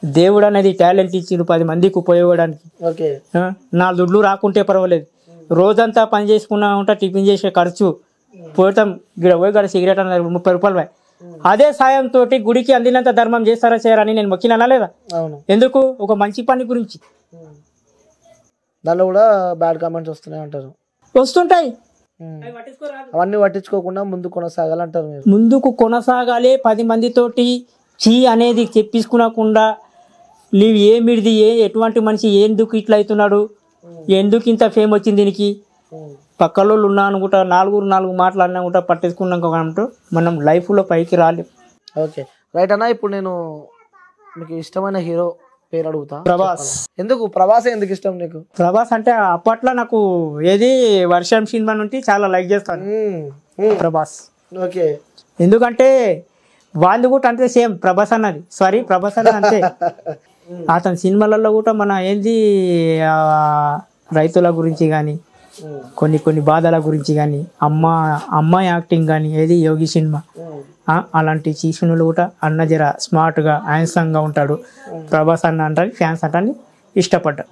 దేవుడు అనేది టాలెంట్ ఇచ్చిండు 10 మందికి ఉపయోగపడడానికి. నా దుడ్లు రాకుంటే పర్వాలేదు, రోజంతా పని చేసుకున్నా ఉంటా, టిఫిన్ చేసే ఖర్చు పోతాం, పోయి గడ సిగరెట్ అన్న 30 రూపాయలు. అదే సాయంతో గుడికి అందినంత ధర్మం చేస్తారా చేయరని నేను మొక్కినా లేదా? ఎందుకు? ఒక మంచి పని గురించి. దానిలో కూడా బ్యాడ్ కామెంట్స్ వస్తున్నాయి అంటారు. వస్తుంటాయి, అవన్నీ పట్టించుకోకుండా ముందుకు కొనసాగాలంటారు మీరు. ముందుకు కొనసాగాలి. 10 మందితోటి చీ అనేది చెప్పించుకోకుండా నీవు ఏమిడిది, ఎటువంటి మనిషి, ఎందుకు ఇట్లా అవుతున్నాడు, ఎందుకు ఇంత ఫేమ్ వచ్చింది దీనికి, పక్కలో ఉన్నా అనుకుంటా 4 మాట్లాడినా కూడా పట్టించుకున్నాక మనం లైఫ్లో పైకి రాలేం. ఓకే రైట్ అన్న. ఇప్పుడు నేను మీకు ఇష్టమైన హీరో పేరు అడుగుతా. ప్రభాస్. ఎందుకు ప్రభాస్ ఎందుకు ఇష్టం నీకు? ప్రభాస్ అంటే అప్పట్లో నాకు ఏది వర్షం సినిమా నుండి చాలా లైక్ చేస్తాను ప్రభాస్. ఓకే, ఎందుకంటే వాళ్ళు కూడా అంతే సేమ్ ప్రభాస్ అన్నది, సారీ ప్రభాస్ అన్నది అంతే. అతని సినిమాలలో కూడా మన ఏంది రైతుల గురించి కానీ కొన్ని బాధల గురించి కానీ అమ్మ యాక్టింగ్ కానీ ఏది యోగి సినిమా అలాంటి చీసునులు కూడా అన్న జర స్మార్ట్గా హ్యాండ్సమ్గా ఉంటాడు ప్రభాస్ అన్న అంటారు. ఫ్యాన్స్ అంటాన్ని ఇష్టపడ్డా.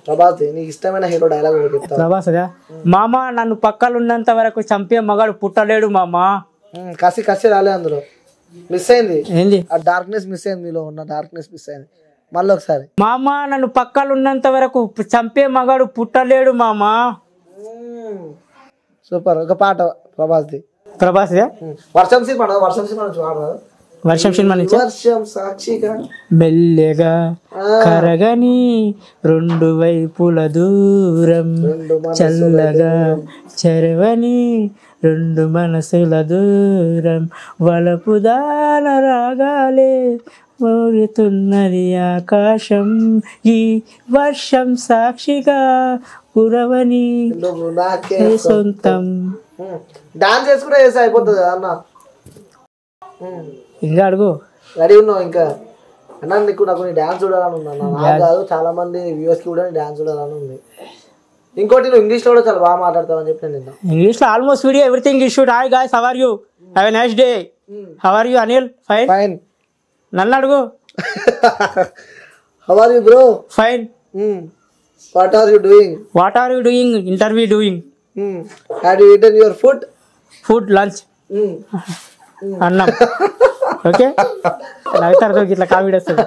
ప్రభాస్ అదా, మామ నన్ను పక్కలు ఉన్నంత వరకు చంపే మగాడు పుట్టలేడు మామ. కసి రాలే, అందులో మిస్ అయింది. ఏంది? ఆ డార్క్నెస్ మిస్ అయింది, మీలో ఉన్న డార్క్నెస్ మిస్ అయింది. మళ్ళీ ఒకసారి, మామ నన్ను పక్కలు ఉన్నంత వరకు చంపే మగాడు పుట్టలేడు మామ. సూపర్. ఒక పాట ప్రభాస్ది. వర్షం సినిమా నుంచి వర్షం సాక్షిగా మెల్లెగా కరగని 2 వైపుల దూరం, చల్లగా చెరవని 2 మనసుల దూరం, వలపు దాన రాగాలే మోగుతున్నది ఆకాశం, ఈ వర్షం సాక్షిగా కురవని సొంతం. డాన్స్ చేసుకుంటే చేస్తే అయిపోతుంది అన్న. ఇంకా అడుగు. రెడీ ఉన్నావు ఇంకా అన్న? నాకు డాన్స్ చూడాలని ఉన్నా, నాకు కాదు చాలా మంది వ్యూవర్స్ కి కూడా డాన్స్ చూడాలని ఉంది. ఇంకోటి నువ్వు ఇంగ్లీష్ లో కూడా చాలా బాగా మాట్లాడతావు అని చెప్పి నేను ఇంగ్లీష్ లో almost video everything issue. Hi guys, how are you, have a nice day, how are you Anil, fine fine. నన్ను అడుగు, how are you bro, fine. What are you doing, what are you doing, interview doing, had you eaten your food, food lunch, అన్నం. Okay, నవ్వుతారు ఇట్లా comedy వస్తుంది.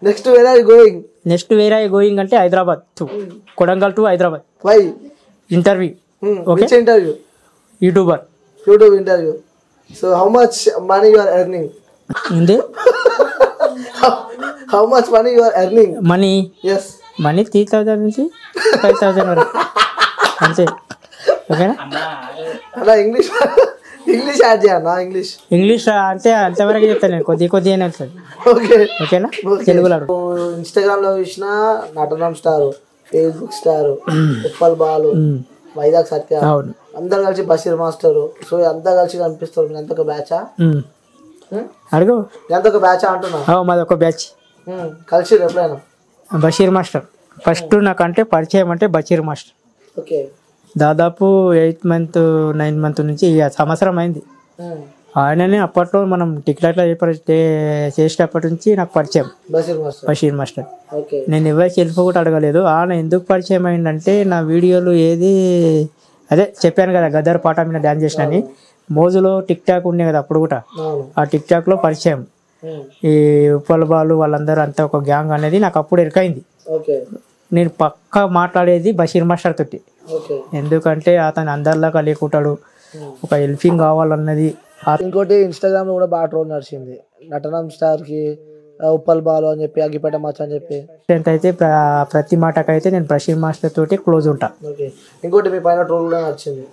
Next where are you going, next where are going అంటే Hyderabad to Kodangal to Hyderabad. Why interview. Okay, which interview, YouTuber, YouTube interview. So how much money you are earning, ఉంది how much money you are earning, money, yes money 3,000 నుంచి 5,000 వరకు అంతే. ఓకేనా, అలా English English add చేయన్నా, English English అంటే అంతవరకు చెప్తాను నేను, కొద్దిగానే వస్తుంది. ఓకే ఓకేనా, తెలుగులో అడుగు. ఇన్స్టాగ్రామ్ లో చూసిన Natanam star, Facebook star, Uppal Balu, Vizag Satya, అవును, అందరు కలిసి బషీర్ మాస్టర్, సో అంతా కలిసి కనిపిస్తారు. మీరు ఎంత ఒక బ్యాచా, అడుగు. ఎంత ఒక బ్యాచా అంటున్నా. మాది ఒక బ్యాచ్, కలిసి ఎప్పుడైనా. బషీర్ మాస్టర్ ఫస్ట్ నాకంటే పరిచయం అంటే బషీర్ మాస్టర్. ఓకే, దాదాపు 8 మంత్ 9 మంత్ నుంచి ఇక సంవత్సరం అయింది. ఆయననే అప్పట్లో మనం టిక్టాక్లో చేసేటప్పటి నుంచి నాకు పరిచయం Basheer master. Basheer master. Okay, నేను ఎవరి సెల్ఫ్ కూడా అడగలేదు. ఆయన ఎందుకు పరిచయం అయిందంటే నా వీడియోలు ఏది అదే చెప్పాను కదా, గదర్ పాట మీద డ్యాన్స్ చేసిన అని. మోజులో టిక్టాక్ ఉండే కదా అప్పుడు కూడా, ఆ టిక్టాక్లో పరిచయం. ఈ ఉప్పల్ బాలు వాళ్ళందరూ అంతా ఒక గ్యాంగ్ అనేది నాకు అప్పుడు ఎరకైంది. ఓకే, నేను పక్కా మాట్లాడేది బషీర్ మాస్టర్ తోటి. ఓకే, ఎందుకంటే అతను అందరిలాగా లేకుంటాడు, ఒక హెల్పింగ్ కావాలన్నది. ఇంకోటి ఇన్స్టాగ్రామ్ లో కూడా బాగా ట్రోల్ నడిచింది, నటనం స్టార్ కి ఉప్పల్ బాలు అని చెప్పి, అగ్గిపేట మచ్చ అని చెప్పి. అయితే ప్రతి మాటకైతే నేను బషీర్ మాస్టర్ తోటి క్లోజ్ ఉంటా. ఓకే, ఇంకోటి మీ పైన ట్రోల్ కూడా నడిచింది,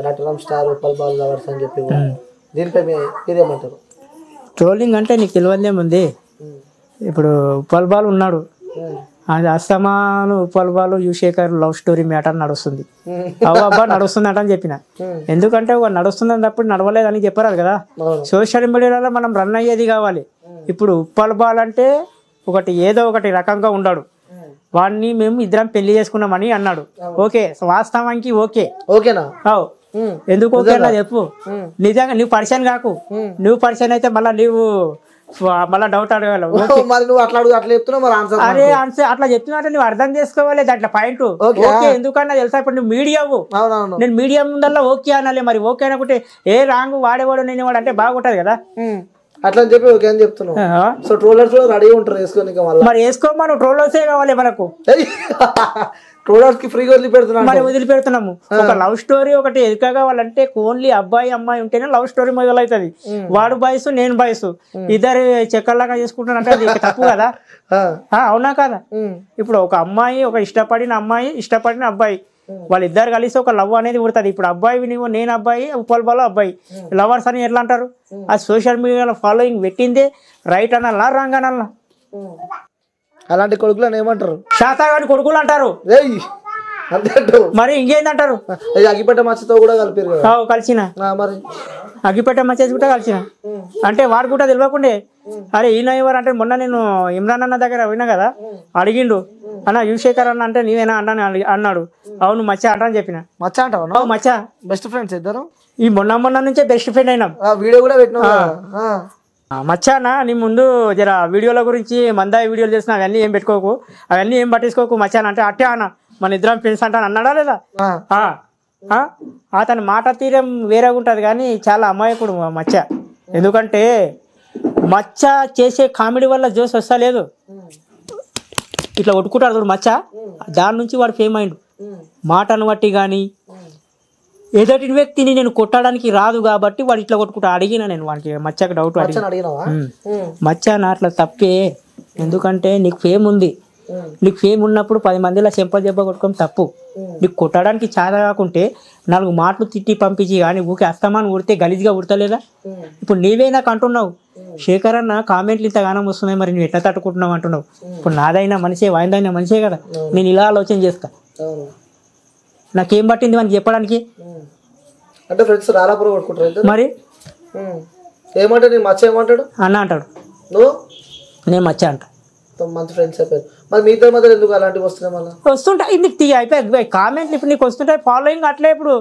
నటనం స్టార్ ఉప్పల్ బాలు లవర్స్ అని చెప్పి కూడా. దీనిపై మీరేమంటారు? ట్రోలింగ్ అంటే నీకు తెలియదేముంది. ఇప్పుడు ఉప్పల్ బాలు ఉన్నాడు, అది అస్తమాను Uppal Balu Yushekhar love story matter నడుస్తుంది. అవ్వబ్బా నడుస్తుందట అని చెప్పిన. ఎందుకంటే ఒక నడుస్తుందన్నప్పుడు నడవలేదని చెప్పరాదు కదా. సోషల్ మీడియాలో మనం రన్ అయ్యేది కావాలి. ఇప్పుడు ఉప్పల్ బాల్ అంటే ఒకటి ఏదో ఒకటి రకంగా ఉన్నాడు, వాడిని మేము ఇద్దరం పెళ్లి చేసుకున్నామని అన్నాడు. ఓకే, వాస్తవానికి ఓకే, ఓకేనా? ఎందుకు ఓకే అన్నా చెప్పు. నిజంగా నువ్వు పరిచయం కాకు, నువ్వు పరిచయం అయితే మళ్ళీ డౌట్ అడగాలి. అరే ఆన్సర్ అట్లా చెప్తున్నా నువ్వు అర్థం చేసుకోవాలి దాంట్లో పాయింట్. ఓకే ఎందుకన్నా తెలుసా, ఇప్పుడు నువ్వు మీడియావు, నేను మీడియా ముందల్లా ఓకే అనాలి. మరి ఓకే అనుకుంటే ఏ రాంగ్ వాడేవాడు నేను వాడు అంటే బాగుంటది కదా, అట్లా అని చెప్పి ఓకే అని చెప్తున్నావు. సో ట్రోలర్స్ రెడీ ఉంటారు వేసుకోనికి, మరి వేసుకోమను. ట్రోలర్సే కావాలి మనకు, ట్రోలర్స్ కి ఫ్రీగా వదిలిపెడుతున్నాం. మరి వదిలిపెడుతున్నాము. ఒక లవ్ స్టోరీ ఒకటి ఎదుక కావాలంటే ఓన్లీ అబ్బాయి అమ్మాయి ఉంటేనే లవ్ స్టోరీ మొదలవుతుంది. వాడు బాయ్స్ నేను బాయ్స్ ఇద్దరు చెక్కర్లాగా చేసుకుంటానంటే అది తప్పు కదా, అవునా కదా? ఇప్పుడు ఒక అమ్మాయి, ఒక ఇష్టపడిన అమ్మాయి, ఇష్టపడిన అబ్బాయి, వాళ్ళిద్దరు కలిసి ఒక లవ్ అనేది పుడుతుంది. ఇప్పుడు అబ్బాయి నువ్వు, నేను అబ్బాయి, ఉప్పల్ బాలు అబ్బాయి, లవర్స్ అని ఎట్లా అంటారు? ఆ సోషల్ మీడియాలో ఫాలోయింగ్ పెట్టిందే రైట్ అనాలా రాంగ్ అనాలా? అలాంటి కొడుకులను ఏమంటారు? శాతాగాని కొడుకులు అంటారు. మరి ఇంకేందంటారు? అగ్గిపెట్ట మచ్చతో కూడా కలిపారు, కలిసిన మరి అగ్గిపెట్ట మచ్చేసి కూడా కలిసిన అంటే వాడు కూడా తెలియకుండే. అరే ఈయన ఎవరు అంటే మొన్న నేను ఇమ్రాన్ అన్న దగ్గర విన్నా కదా, అడిగిండు అన్న యుశేఖర్ అన్న అంటే నీవేనా అన్నాడు. అవును మచ్చా అంటా అని చెప్పిన. మచ్చా అంటావు? మచ్చా బెస్ట్ ఫ్రెండ్స్ ఇద్దరు. ఈ మొన్న నుంచే బెస్ట్ ఫ్రెండ్ అయినాం. వీడియో కూడా పెట్టినా. మచ్చానా నీ ముందు జర వీడియోల గురించి మందాయి వీడియోలు చేసిన అవన్నీ ఏం పెట్టుకోకు, అవన్నీ ఏం పట్టించుకోకు మచ్చాన అంటే అట్టే అన్న మన ఇద్దరం ఫ్రెండ్స్ అంటాను అన్నాడా లేదా? అతని మాట తీరం వేరేగా ఉంటుంది కానీ చాలా అమాయకుడు మచ్చ. ఎందుకంటే మచ్చ చేసే కామెడీ వల్ల జోస్ వస్తలేదు, ఇట్లా కొట్టుకుంటాడు చూడు మచ్చ, దాని నుంచి వాడు ఫేమ్ అయిండు. మాటను బట్టి కానీ ఎదుటి వ్యక్తిని నేను కొట్టడానికి రాదు కాబట్టి వాడు ఇట్లా కొట్టుకుంటా. అడిగిన నేను వాడికి మచ్చకు డౌట్ అడిగిన, మచ్చ నా అట్లా తప్పే, ఎందుకంటే నీకు ఫేమ్ ఉంది, నీకు ఫేమ్ ఉన్నప్పుడు 10 మందిలో చెంప కొట్టుకోవడం తప్పు. నీకు కొట్టడానికి చాలా కాకుంటే 4 మాటలు తిట్టి పంపించి కానీ ఊకే అస్తమానం ఉడితే గలీజ్గా ఉడతలేదా? ఇప్పుడు నీవే నాకు అంటున్నావు శేఖర్ అన్న కామెంట్లు ఇంతగానం వస్తున్నాయి, మరి నువ్వు ఎట్లా తట్టుకుంటున్నావు అంటున్నావు. ఇప్పుడు నాదైనా మనిషే, వాయిందైనా మనిషే కదా, నేను ఇలా ఆలోచన చేస్తా. నాకేం పట్టింది అని చెప్పడానికి? అంటే ఫ్రెండ్స్ రారాపురం కొట్టుకుంటారు మరి ఏమంటాడు? నేను మచ్చ ఏమంటాడు? అన్న అంటాడు, నువ్వు నేను మచ్చ అంట. మంచి ఫ్రెండ్స్ అయిపోయారు. మరి మీతో మధ్యలో ఎందుకు అలాంటివి వస్తున్నాయి? మళ్ళీ వస్తుంటాయి నీకు అయిపోయి కామెంట్లు ఇప్పుడు నీకు వస్తుంటాయి, ఫాలోయింగ్ అట్లే. ఇప్పుడు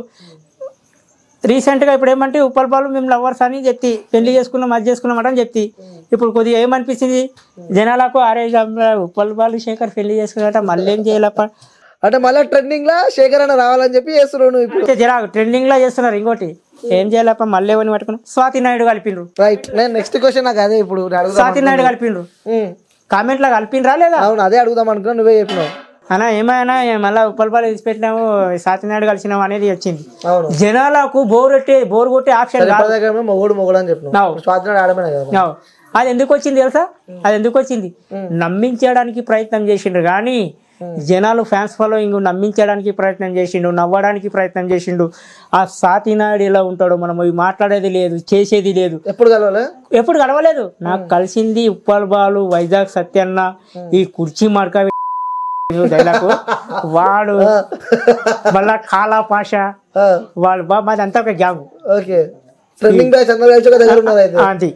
రీసెంట్గా ఇప్పుడు ఏమంటే ఉప్పల్ బాలు మేము లవర్స్ అని చెప్తి, పెళ్లి చేసుకున్నాం అది చేసుకున్నాం అని చెప్తి. ఇప్పుడు కొద్దిగా ఏమనిపిస్తుంది జనాలకు, అరే ఉప్పల్ బాలు శేఖర్ పెళ్లి చేసుకున్నట మళ్ళీ ఏం చేయాలప్ప అంటే మళ్ళీ ట్రెండింగ్ లా శేఖర్ అన్న రావాలని చెప్పి చేస్తున్నాను. ఇప్పుడు జరా ట్రెండింగ్ లా చేస్తున్నారు. ఇంకోటి ఏం చేయాలప్ప మళ్ళీ ఎవరిని పట్టుకుని స్వాతి నాయుడు కలిపిండ్రు. రైట్, నేను నెక్స్ట్ క్వశ్చన్ నాకు అదే ఇప్పుడు స్వాతి నాయుడు కలిపిండ్రు, కామెంట్ లా కలిపిండ్రా లేదా? అవును, అదే అడుగుదాం అనుకున్నా, నువ్వే చెప్పినావు. అన్నా ఏమైనా మళ్ళీ ఉప్పల్ బాలు తీసి పెట్టినాము స్వాతి నాయుడు కలిసినాము అనేది వచ్చింది. అవును, జనాలకు బోర్ కొట్టే ఆప్షన్ మొగుడు అని చెప్పినావు. స్వాతి నాయుడు ఆడమే కదా. అది ఎందుకు వచ్చింది తెలుసా? అది ఎందుకు వచ్చింది? నమ్మించడానికి ప్రయత్నం చేసిండ్రు కానీ జనాలు ఫ్యాన్స్ ఫాలోయింగ్ నమ్మించడానికి ప్రయత్నం చేసిండు, నవ్వడానికి ప్రయత్నం చేసిండు. ఆ స్వాతి నాయుడు ఎలా ఉంటాడో మనం మాట్లాడేది లేదు, చేసేది లేదు. ఎప్పుడు కలవలేదు. నాకు కలిసింది ఉప్పల్ బాలు, వైజాగ్ సత్యన్న, ఈ కుర్చీ మార్క డైలాగు వాడు, మళ్ళా కాలా పాష వాడు బాబు, అది అంతా ఒక గ్యాంగ్. అది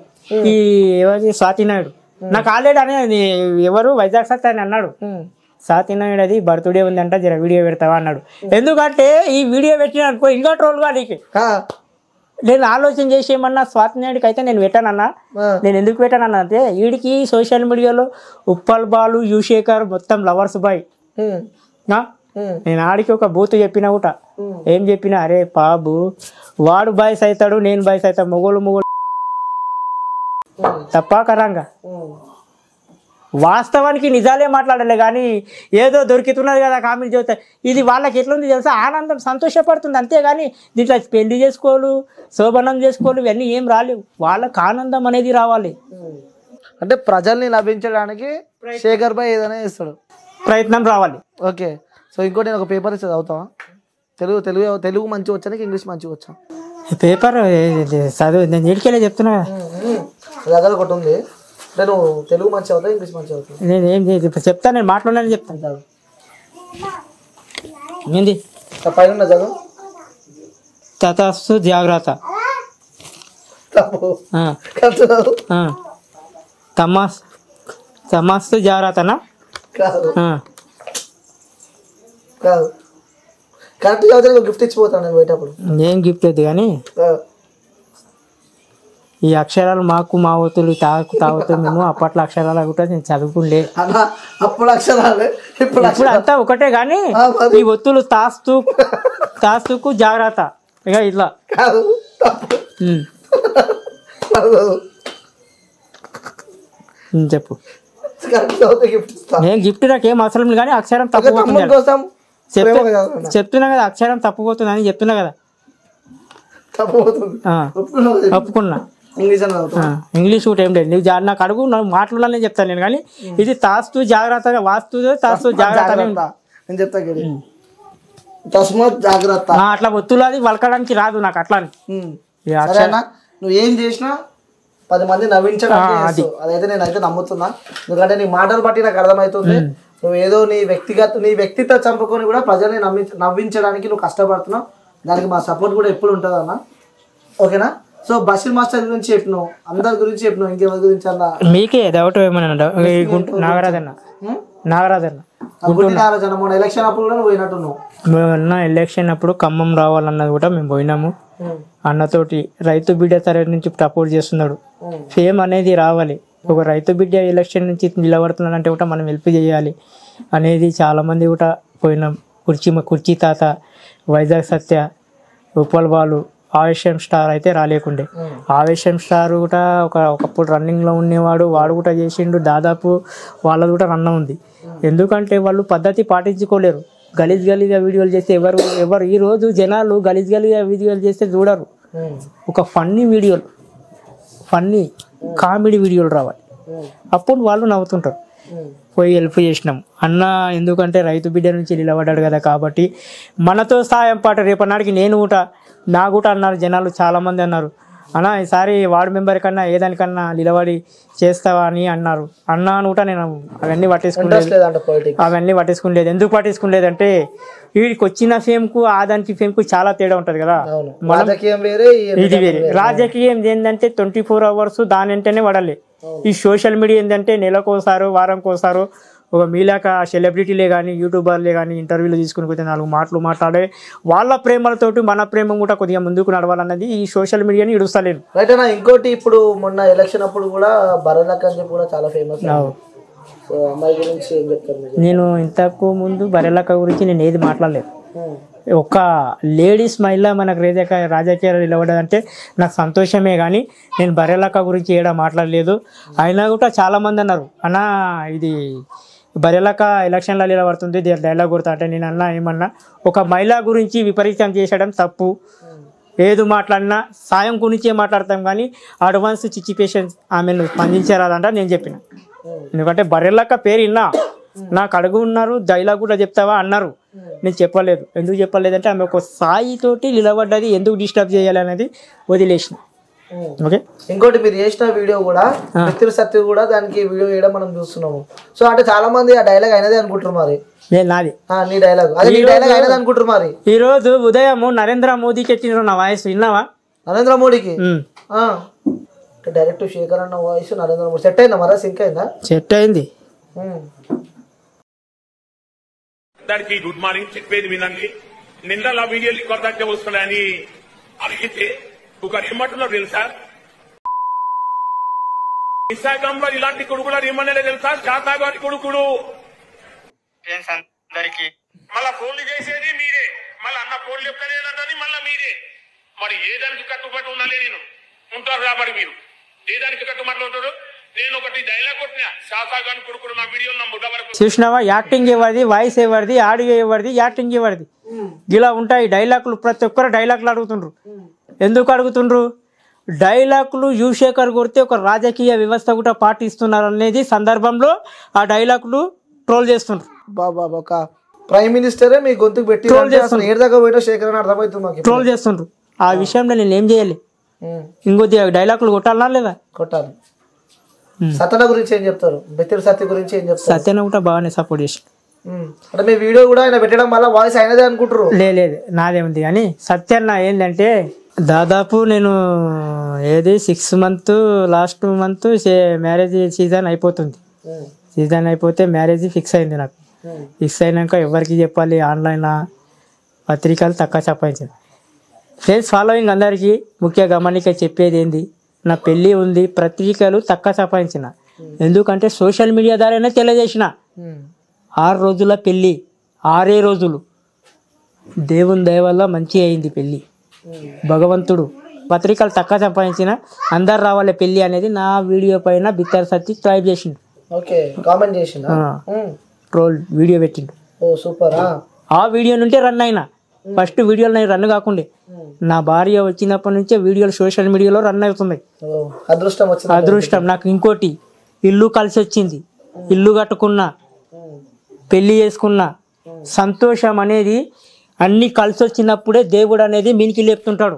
ఈ ఎవరి స్వాతి నాయుడు నాకు ఆల్రెడీ అనేది ఎవరు వైజాగ్ సత్య అని అన్నాడు. స్వాతి నాయుడు అది బర్త్డే ఉందంట, జర వీడియో పెడతావా అన్నాడు. ఎందుకంటే ఈ వీడియో పెట్టిన అనుకో ఇంకా ట్రోల్గా నీకు. నేను ఆలోచన చేసి ఏమన్నా స్వాతి నాయుడికి అయితే నేను పెట్టానన్నా. నేను ఎందుకు పెట్టానన్నా అంటే వీడికి సోషల్ మీడియాలో ఉప్పల్ బాలు, యుశేఖర్ మొత్తం లవర్స్ బాయ్. నేను ఆడికి ఒక బూత్ చెప్పినా కూడా ఏం చెప్పినా, అరే బాబు వాడు బాయ్స్ అవుతాడు, నేను బాయ్స్ అవుతా, మొగోళ్ళు తప్పాకరంగా. వాస్తవానికి నిజాలే మాట్లాడలే కానీ ఏదో దొరుకుతున్నది కదా కామెంట్ చెబుతా. ఇది వాళ్ళకి ఎట్లుంది తెలుసా? ఆనందం, సంతోషపడుతుంది అంతేగాని దీంట్లో పెళ్లి చేసుకోవాలి, శోభనం చేసుకోవాలి, ఇవన్నీ ఏం రాలేవు. వాళ్ళకి ఆనందం అనేది రావాలి. అంటే ప్రజల్ని లభించడానికి శేఖర్ భాయ్ ఏదైనా చేస్తాడు, ప్రయత్నం రావాలి. ఓకే, సో ఇంకోటి నేను ఒక పేపర్ ఇస్తే చదువుతావా? తెలుగు మంచిగా వచ్చానికి ఇంగ్లీష్ మంచిగా వచ్చా? పేపర్ చదువు, నేను నీటికెళ్ళి చెప్తున్నా దగ్గర ఒకటి ఉంది. నేను తెలుగు మంచిగా అవుతా, ఇంగ్లీష్ మంచిగా అవుతా? నేను ఏం చెప్తాను, నేను మాట్లాడాలని చెప్తాను. చదువు ఏంది పైన చదువు. తతస్సు జాగ్రత్త, తమస్సు జాగ్రత్తనా? కాదు కాదు, కరెక్ట్ చదివితే గిఫ్ట్ ఇచ్చిపోతాను నేను పోయేటప్పుడు. ఏం గిఫ్ట్ వద్దు కానీ ఈ అక్షరాలు మాకు మా ఒత్తులు తాగుతూ మేము అప్పట్లో అక్షరాలు కూడా నేను చదువుకుండే. అప్పుడు అక్షరాలు ఇప్పుడు అంతా ఒకటే కానీ ఈ ఒత్తులు తాస్తుకు జాగ్రత్త. ఇక ఇట్లా చెప్పు. నేను గిఫ్ట్ నాకేం అవసరం కానీ అక్షరం తప్పుపోతుంది చెప్తున్నా కదా, అక్షరం తప్పుపోతుంది అని చెప్తున్నా కదా. ఒప్పుకున్నా. ఇంగ్లీష్ కూడా ఏం లేదు, నువ్వు నాకు అడుగు, మాట్లాడాలని చెప్తాను నేను. కానీ ఇది తాస్తూ జాగ్రత్తగా, వాస్తు తాస్తూ జాగ్రత్త నేను చెప్తా. జాగ్రత్త అట్లా ఒత్తులు అది వలకడానికి రాదు నాకు. అట్లా నువ్వు ఏం చేసినా 10 మంది నవ్వించడానికి, అదైతే నేనైతే నమ్ముతున్నా. ఎందుకంటే నీ మాటలు బట్టి నాకు అర్థమవుతుంది నువ్వు ఏదో నీ వ్యక్తిత్వ చంపుకొని కూడా ప్రజల్ని నవ్వించడానికి నువ్వు కష్టపడుతున్నావు. దానికి మా సపోర్ట్ కూడా ఎప్పుడు ఉంటుంది అన్న, ఓకేనా? సో బషీర్ మాస్టర్ గురించి చెప్పినావు, అందరి గురించి చెప్పినావు, ఇంకెవరి గురించి అన్న మీకే డౌట్ ఏమన్నా? నాగరాజన్న మొన్న ఎలక్షన్ అప్పుడు కూడా నువ్వు పోయినట్టున్నావు. మొన్న ఎలక్షన్ అప్పుడు ఖమ్మం రావాలన్నది కూడా మేము పోయినాము. అన్నతోటి రైతు బిడ్డ తరగతి నుంచి సపోర్ట్ చేస్తున్నాడు. ఫేమ్ అనేది రావాలి, ఒక రైతు బిడ్డ ఎలక్షన్ నుంచి నిలబడుతున్నాడంటే కూడా మనం హెల్ప్ చేయాలి అనేది చాలామంది కూడా పోయినాం. కుర్చీ తాత, వైజాగ్ సత్య, ఉప్పల్ బాలు, ఆవేశం స్టార్ అయితే రాలేకుండే. ఆవేశం స్టార్ కూడా ఒకప్పుడు రన్నింగ్లో ఉండేవాడు, వాడు కూడా చేసిండు. దాదాపు వాళ్ళది కూడా రన్ ఉంది. ఎందుకంటే వాళ్ళు పద్ధతి పాటించుకోలేరు. గలీజ్ వీడియోలు చేస్తే ఎవరు ఈరోజు జనాలు గలీజ్ వీడియోలు చేస్తే చూడరు. ఒక ఫన్నీ కామెడీ వీడియోలు రావాలి, అప్పుడు వాళ్ళు నవ్వుతుంటారు. పోయి హెల్ప్ చేసినాం అన్న, ఎందుకంటే రైతు బిడ్డ నుంచి నిలబడ్డాడు కదా. కాబట్టి మనతో సాయం పాట రేపటినాడికి నా కూడా అన్నారు జనాలు, చాలామంది అన్నారు, అన్న ఈసారి వార్డు మెంబర్ కన్నా ఏదానికన్నా నిలబడి చేస్తావా అని అన్నారు. అన్నా కూడా నేను అవన్నీ పట్టించుకోలేదు. ఎందుకు పట్టించుకోలేదంటే వీడికి వచ్చిన ఫేమ్కు దానికి ఫేమ్కు చాలా తేడా ఉంటుంది కదా. ఇది వేరే. రాజకీయం ఏంటంటే 24 hours దాని వెంటనే పడాలి. ఈ సోషల్ మీడియా ఏంటంటే నెలకోసారో వారంకోసారో ఒక మీలాక సెలబ్రిటీలే కానీ యూట్యూబర్లే కానీ ఇంటర్వ్యూలు తీసుకుని పోతే 4 మాటలు మాట్లాడే వాళ్ళ ప్రేమలతోటి మన ప్రేమ కూడా కొద్దిగా ముందుకు నడవాలన్నది ఈ సోషల్ మీడియాని ఇడుస్తలేదు. రైట్ అన్న. ఇంకోటి ఇప్పుడు మొన్న ఎలక్షన్ అప్పుడు కూడా బర్రెలక్క అని చెప్పి కూడా చాలా ఫేమస్. సో అమ్మాయి గురించి ఏం చెప్తారు మీరు? నేను ఇంతకు ముందు బర్రెలక్క గురించి నేను ఏది మాట్లాడలేదు. ఒక లేడీస్ మహిళ మనకు రాజకీయాలు నిలబడదంటే నాకు సంతోషమే, కానీ నేను బర్రెలక్క గురించి ఏడా మాట్లాడలేదు. అయినా కూడా చాలామంది అన్నారు, అన్నా ఇది బర్రెలక్క ఎలక్షన్లో నిలబడుతుంది డైలాగ్ కొడతా అంటే నేను అన్నా ఏమన్నా, ఒక మహిళ గురించి విపరీతం చేసడం తప్పు. ఏది మాట్లాడినా సాయం గురించే మాట్లాడతాం కానీ అడ్వాన్స్ సిచ్యువేషన్ ఆమెను స్పందించారంట నేను చెప్పిన. ఎందుకంటే బర్రెలక్క పేరు విన్నా, నాకు అడుగు ఉన్నారు డైలాగ్ కూడా చెప్తావా అన్నారు. నేను చెప్పలేదు. ఎందుకు చెప్పలేదంటే ఆమె ఒక స్థాయితోటి నిలబడ్డది, ఎందుకు డిస్టర్బ్ చేయాలి అనేది వదిలేసిన. ఓకే. ఇంకోటి మీరు చేసిన వీడియో కూడా మిత్రుల సత్య కూడా దానికి వీడియో వేయడం మనం చూస్తున్నాము. సో అంటే చాలా మంది ఆ డైలాగ్ అయినదే అనుకుంటారు. మరి నాది నీ డైలాగ్ అదే నీ డైలాగ్ అయినది అనుకుంటారు. మరి ఈ రోజు ఉదయం నరేంద్ర మోదీకి ఎత్తిన నా వాయిస్ విన్నావా? నరేంద్ర మోడీకి డైరెక్ట్ శేఖర్ అన్న వాయిస్ నరేంద్ర మోడీ సెట్ అయిందా? మరి సింక్ అయిందా? సెట్ అయింది. అందరికి గుడ్ మార్నింగ్ చెప్పేది వినండి. నిన్న వీడియో రికార్డ్ వస్తున్నాయని అడిగితే ఒకరు ఏమంటున్నారు తెలుసా? ఇన్స్టాగ్రామ్ లో ఇలాంటి కొడుకులు ఏమన్నా తెలుసా? శాతా గారి కొడుకుడు అందరికి మళ్ళా ఫోన్లు చేసేది మీరే, మళ్ళీ అన్న ఫోన్లు చెప్తారేదంటే మళ్ళీ మీరే. మరి ఏ దానికి కట్టుబడి ఉండాలి? నేను ఉంటారు కాబట్టి మీరు ఏ దానికి కట్టుబడి ఉంటారు? నేను ఒకటి డైలాగ్ కొట్టినా, శాతా గారి కొడుకుడు నా వీడియో నా ముద్ద వరకు చూసినావా? యాక్టింగ్ ఎవరిది, వాయిస్ ఎవరిది, ఆడియో ఎవరిది, యాక్టింగ్ ఎవరిది, ఇలా ఉంటాయి డైలాగులు. ప్రతి ఒక్కరు డైలాగులు అడుగుతుండ్రు. ఎందుకు అడుగుతుండ్రు? డైలాగులు యువశేఖర్ కొడితే ఒక రాజకీయ వ్యవస్థ కూడా పాటిస్తున్నారు అనేది సందర్భంలో ఆ డైలాగులు ట్రోల్ చేస్తుండ్రు. బాబా ఒక ప్రైమ్ మినిస్టరే మీ గొంతుకు పెట్టి ట్రోల్ చేస్తుండ్రు. ఆ విషయంలో నేను ఏం చేయాలి? ఇంకొద్ది డైలాగులు కొట్టాలనా లేదా? కొట్టాలి. సత్యన గురించి ఏం చెప్తారు? బెత్తిరి సత్య గురించి ఏం చెప్తారు? సత్యన కూడా బాగానే సపోర్ట్ చేసి అంటే మీ వీడియో కూడా ఆయన పెట్టడం వల్ల వాయిస్ అయినదే అనుకుంటారు. లేదు నాదేముంది కానీ సత్యన్న ఏంటంటే దాదాపు నేను 6 months last month marriage season అయిపోతుంది. సీజన్ అయిపోతే మ్యారేజ్ ఫిక్స్ అయింది. నాకు ఫిక్స్ అయినాక ఎవరికి చెప్పాలి? ఆన్లైన్ పత్రికలు తక్కువ చెప్పాయించింది. ఫ్రెండ్స్ ఫాలోయింగ్ అందరికీ ముఖ్య గమనిక చెప్పేది ఏంది, నా పెళ్ళి ఉంది, పత్రికలు తక్కువ సంపాదించిన. ఎందుకంటే సోషల్ మీడియా ద్వారానే తెలియజేసిన. 6 రోజుల పెళ్ళి, 6 రోజులు దేవుని దయ వల్ల మంచి అయింది పెళ్ళి. భగవంతుడు పత్రికలు తక్కువ సంపాదించిన అందరు రావాలి పెళ్ళి అనేది నా వీడియో పైన బిత్తర్ సత్తి ట్రైబ్ చేసిండు. ట్రోల్ వీడియో పెట్టిండు. ఆ వీడియో నుంటే రన్ అయినా. ఫస్ట్ వీడియోలు నేను రన్ కాకుండే, నా భార్య వచ్చినప్పటి నుంచే వీడియోలు సోషల్ మీడియాలో రన్ అవుతున్నాయి. అదృష్టం నాకు. ఇంకోటి ఇల్లు కలిసి వచ్చింది, ఇల్లు కట్టుకున్నా, పెళ్లి చేసుకున్నా. సంతోషం అనేది అన్ని కలిసి వచ్చినప్పుడే దేవుడు అనేది మీనికి లేపుతుంటాడు.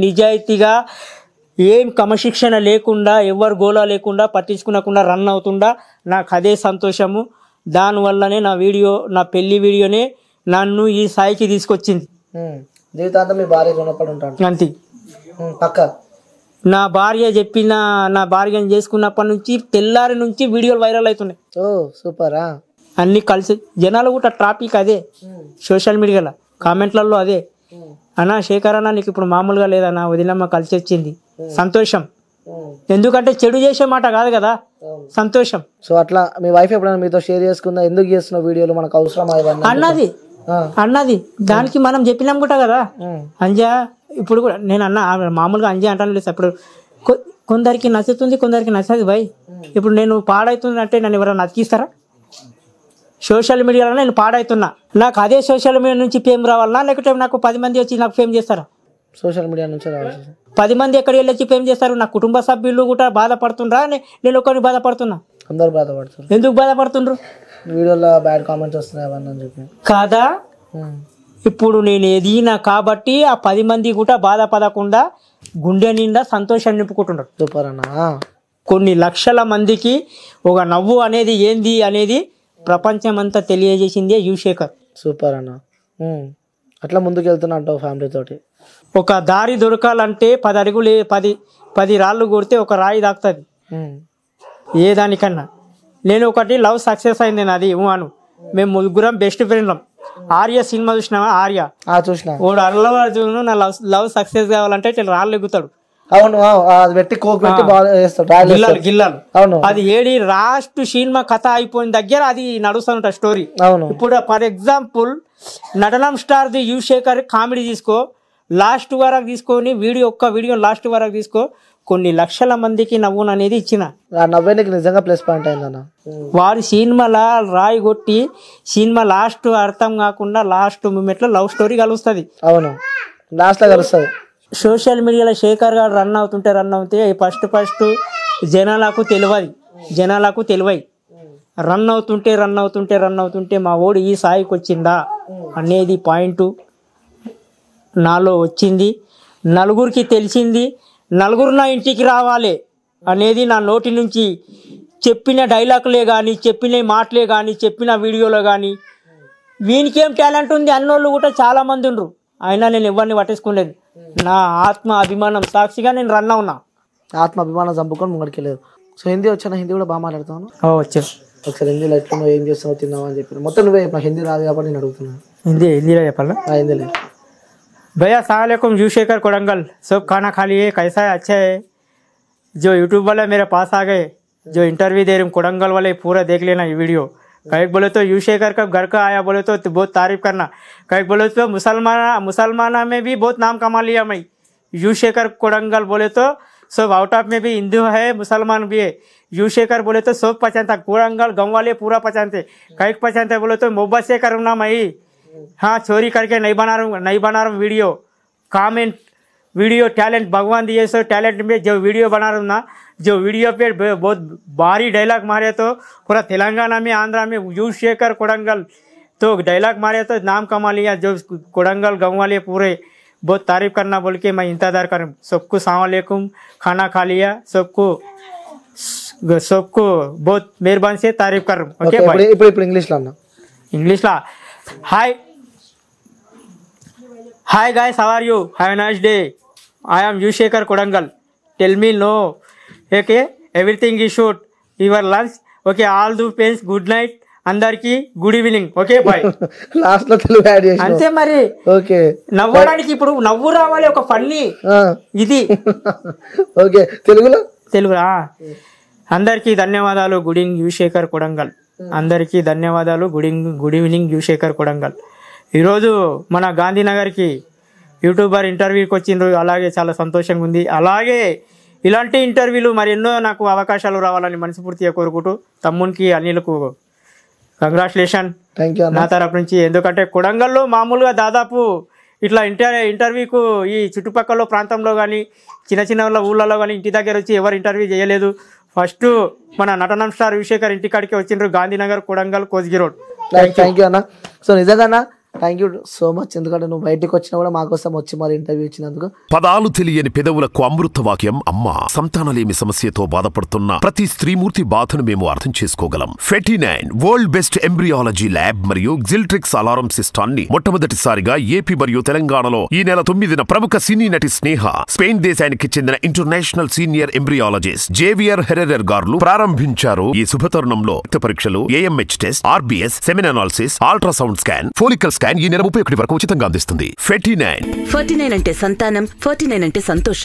నిజాయితీగా ఏం క్రమశిక్షణ లేకుండా ఎవరు గోలా లేకుండా పట్టించుకునకుండా రన్ అవుతుండా నాకు అదే సంతోషము. దానివల్లనే నా వీడియో, నా పెళ్లి వీడియోనే నన్ను ఈ స్థాయికి తీసుకొచ్చింది. జీవితాంతం మీ భార్య రుణపడి ఉంటాను అంతే పక్క. నా భార్య చెప్పిన, నా భార్యను చేసుకున్నప్పటి నుంచి తెల్లారి నుంచి వీడియోలు వైరల్ అవుతున్నాయి. సూపరా. అన్ని కలిసి జనాలు కూడా ట్రాఫిక్ అదే, సోషల్ మీడియాలో కామెంట్లలో అదే. అన్నా శేఖర్ అన్న నీకు ఇప్పుడు మామూలుగా లేదన్నా, వదినమ్మ కలిసి వచ్చింది, సంతోషం. ఎందుకంటే చెడు చేసే మాట కాదు కదా, సంతోషం. సో అట్లా మీ వైఫ్ ఎప్పుడైనా మీతో షేర్ చేసుకుందా? ఎందుకు చేస్తున్న వీడియోలు, మనకు అవసరం అన్నది దానికి మనం చెప్పినాం కూడా కదా. అంజా ఇప్పుడు కూడా నేను అన్న మామూలుగా అంజా అంటాను లేదు. అప్పుడు కొందరికి నచ్చుతుంది, కొందరికి నచ్చదు భయ్. ఇప్పుడు నేను పాడవుతుంది అంటే నన్ను ఎవరైనా నచ్చిస్తారా? సోషల్ మీడియాలో నేను పాడవుతున్నా, నాకు అదే సోషల్ మీడియా నుంచి ఫేమ్ రావాలన్నా, లేకపోతే నాకు 10 మంది వచ్చి నాకు ఫేమ్ చేస్తారా? సోషల్ మీడియా నుంచి 10 మంది ఎక్కడికి వెళ్ళి వచ్చి ఫేమ్ చేస్తారు? నా కుటుంబ సభ్యులు కూడా బాధపడుతుండ్రా? నేను ఒకరిని బాధపడుతున్నా? అందరు బాధపడుతున్నారు. ఎందుకు బాధపడుతుండ్రు? వీడియోలో బ్యాడ్ కామెంట్స్ వస్తున్నాయి చెప్పి కాదా. ఇప్పుడు నేను ఎదిగినా కాబట్టి ఆ 10 మంది కూడా బాధపడకుండా గుండె నిండా సంతోషాన్ని నింపుకుంటున్నారు. సూపర్ అన్న. కొన్ని లక్షల మందికి ఒక నవ్వు అనేది ఏంది అనేది ప్రపంచం అంతా తెలియజేసిందే యువశేఖర్. సూపర్ అన్న. అట్లా ముందుకు వెళ్తున్నా అంటావు ఫ్యామిలీ తోటి. ఒక దారి దొరకాలంటే 10 10 రాళ్ళు కొడితే ఒక రాయి దాకుతుంది ఏ దానికన్నా. నేను ఒకటి లవ్ సక్సెస్ అయింది నాది అను. మేము ముగ్గురం బెస్ట్ ఫ్రెండ్లం. ఆర్య సినిమా చూసినావా? ఆర్య చూసిన. వాడు అల్లవాడు నా లవ్ సక్సెస్ కావాలంటే ఇట్లా రాళ్ళు ఎగుతాడు. అవును, పెట్టి కోక్ పెట్టి గిల్లాలు. అది ఏడి లాస్ట్ సినిమా కథ అయిపోయిన దగ్గర అది నడుస్తుంట స్టోరీ. ఇప్పుడు for example Natanam star the Yuvashekhar comedy తీసుకో, లాస్ట్ వరకు తీసుకొని ఒక్క వీడియో లాస్ట్ వరకు తీసుకో, కొన్ని లక్షల మందికి నవ్వును అనేది ఇచ్చిన. నవ్వేనికి నిజంగా ప్లస్ పాయింట్ అయిందన్న. వారి సినిమాలో రాయి కొట్టి సినిమా లాస్ట్ అర్థం కాకుండా లాస్ట్ మూమెంట్ లో లవ్ స్టోరీ కలుస్తుంది. అవును, లాస్ట్ లో కలుస్తుంది. సోషల్ మీడియాలో శేఖర్ గారు రన్ అవుతే ఫస్ట్ జనాలకు తెలియదు. రన్ అవుతుంటే మా ఓడి ఈ స్థాయికి వచ్చిందా అనేది పాయింట్ నాలో వచ్చింది. నలుగురికి తెలిసింది. నలుగురు నా ఇంటికి రావాలి అనేది నా నోటి నుంచి చెప్పిన డైలాగులే కానీ, చెప్పిన మాటలే కానీ, చెప్పిన వీడియోలో కానీ. వీనికేం టాలెంట్ ఉంది అన్నోళ్ళు కూడా చాలా మంది ఉండ్రు. అయినా నేను ఎవరిని పట్టేసుకోలేదు. నా ఆత్మ అభిమానం సాక్షిగా నేను రన్ అవునా. ఆత్మ అభిమానం చంపుకొని ముంగడికి లేదు. సో హిందీ వచ్చాను, హిందీ కూడా బాగా మాట్లాడుతాను. వచ్చాను. ఒకసారి హిందీలో ఎట్లా ఏం చేస్తున్నావు, తిన్నావా అని చెప్పి మొత్తం నువ్వే. నాకు హిందీ రాదు కాబట్టి నేను అడుగుతున్నాను. हिंदीలో చెప్పాలా? హిందీలో. भैया अस्सलाम वालेकुम, यूशेखर कोडंगल सब खाना खा लिए, कैसा है? अच्छा है. जो यूट्यूब वाले मेरे पास आ गए, जो इंटरव्यू दे रहे हैं कोडंगल वाले, पूरा देख लेना ये वीडियो. कहीं बोले तो यूशेखर का घर का आया बोले तो बहुत तारीफ करना. कहीं बोले तो मुसलमाना में भी बहुत नाम कमा लिया मैं. यूशेखर कोडंगल बोले तो सब आउट ऑफ में भी हिंदू है, मुसलमान भी है. यूशेखर बोले तो सब पहचानता. कोडंगल गाँव वाले पूरा पहचानते. कहीं पहचानते बोले तो मोहब्बत से करूँगा मैं. हाँ, चोरी करके नहीं बना रहा हूँ वीडियो. कमेंट वीडियो टैलेंट भगवान दिए, सो टैलेंट में जो वीडियो बना रहा हूँ ना, जो वीडियो पे बहुत भारी डायलॉग मारे तो पूरा तेलंगाना में, आंध्रा में यूशेखर कोडंगल तो डायलॉग मारे तो नाम कमा लिया. जो कोडंगल गाँव वाले पूरे बहुत तारीफ करना बोल के मैं इंतजार करूँ. सबको सलाम वालेकुम, खाना खा लिया, सबको बहुत मेहरबान से तारीफ कर. ओके भाई. ఇప్పుడు इंग्लिश ला. Hi guys, how are you? Have a nice day. I am Yushekar Kodangal. Tell me no. Okay, everything is shoot. Your lunch. Okay, all the pains. Good night. అందరికి good evening. Okay bye. Last లో Telugu add చేసి అంతే మరి. Okay, నవ్వడానికి ఇప్పుడు నవ్వు రావాలి, ఒక ఫన్నీ ఇది. ఓకే, తెలుగులో అందరికీ ధన్యవాదాలు. Good evening Yushekhar Kodangal. అందరికీ ధన్యవాదాలు. Good evening Yushekhar Kodangal. ఈరోజు మన గాంధీనగర్కి యూట్యూబర్ ఇంటర్వ్యూకి వచ్చిండ్రు. అలాగే చాలా సంతోషంగా ఉంది. అలాగే ఇలాంటి ఇంటర్వ్యూలు మరి ఎన్నో నాకు అవకాశాలు రావాలని మనస్ఫూర్తిగా కోరుకుంటూ తమ్మునికి అనిల్కు కంగ్రాచులేషన్ నా తరపు నుంచి. ఎందుకంటే కొడంగల్లో మామూలుగా దాదాపు ఇట్లా ఇంటర్వ్యూకు ఈ చుట్టుపక్కల ప్రాంతంలో కానీ చిన్న చిన్న ఊళ్ళలో కానీ ఇంటి దగ్గర వచ్చి ఎవరు ఇంటర్వ్యూ చేయలేదు. ఫస్ట్ మన నటనం స్టార్ యువశేఖర్ ఇంటికాడికి వచ్చిండ్రు, Gandhinagar, Kodangal, Kosgi road. Thank you అన్న. సో నిజంగా థ్యాంక్ యూ సో మచ్. ఎందుకంటే నువ్వు బయటకు వచ్చినా కూడా మాకోసం వచ్చి మరి ఇంటర్వ్యూ ఇచ్చినందుకు. పదాలు తెలియని పెదవులకు అమృత వాక్యం అమ్మ. సంతానలేమి సమస్యతో బాధపడుతున్న ప్రతి స్త్రీమూర్తి బాధను మేము అర్థం చేసుకోగలం. 49 వరల్డ్ బెస్ట్ ఎంబ్రియాలజీ ల్యాబ్ మరియు జిల్ట్రిక్స్ అలారం సిస్టాన్ని మొట్టమొదటిసారిగా ఏపీ మరియు తెలంగాణలో ఈ నెల 9న ప్రముఖ సినీ నటి స్నేహ, స్పెయిన్ దేశానికి చెందిన international senior embryologist Javier Herrera గారు ప్రారంభించారు. ఈ శుభతరుణంలో రక్త పరీక్షలు, AMH test, RBS, semen analysis, ultrasound scan, follicle scan ఈ నెల 31 వరకు ఉచితంగా అందిస్తుంది. 49 అంటే సంతానం, 49 అంటే సంతోషం.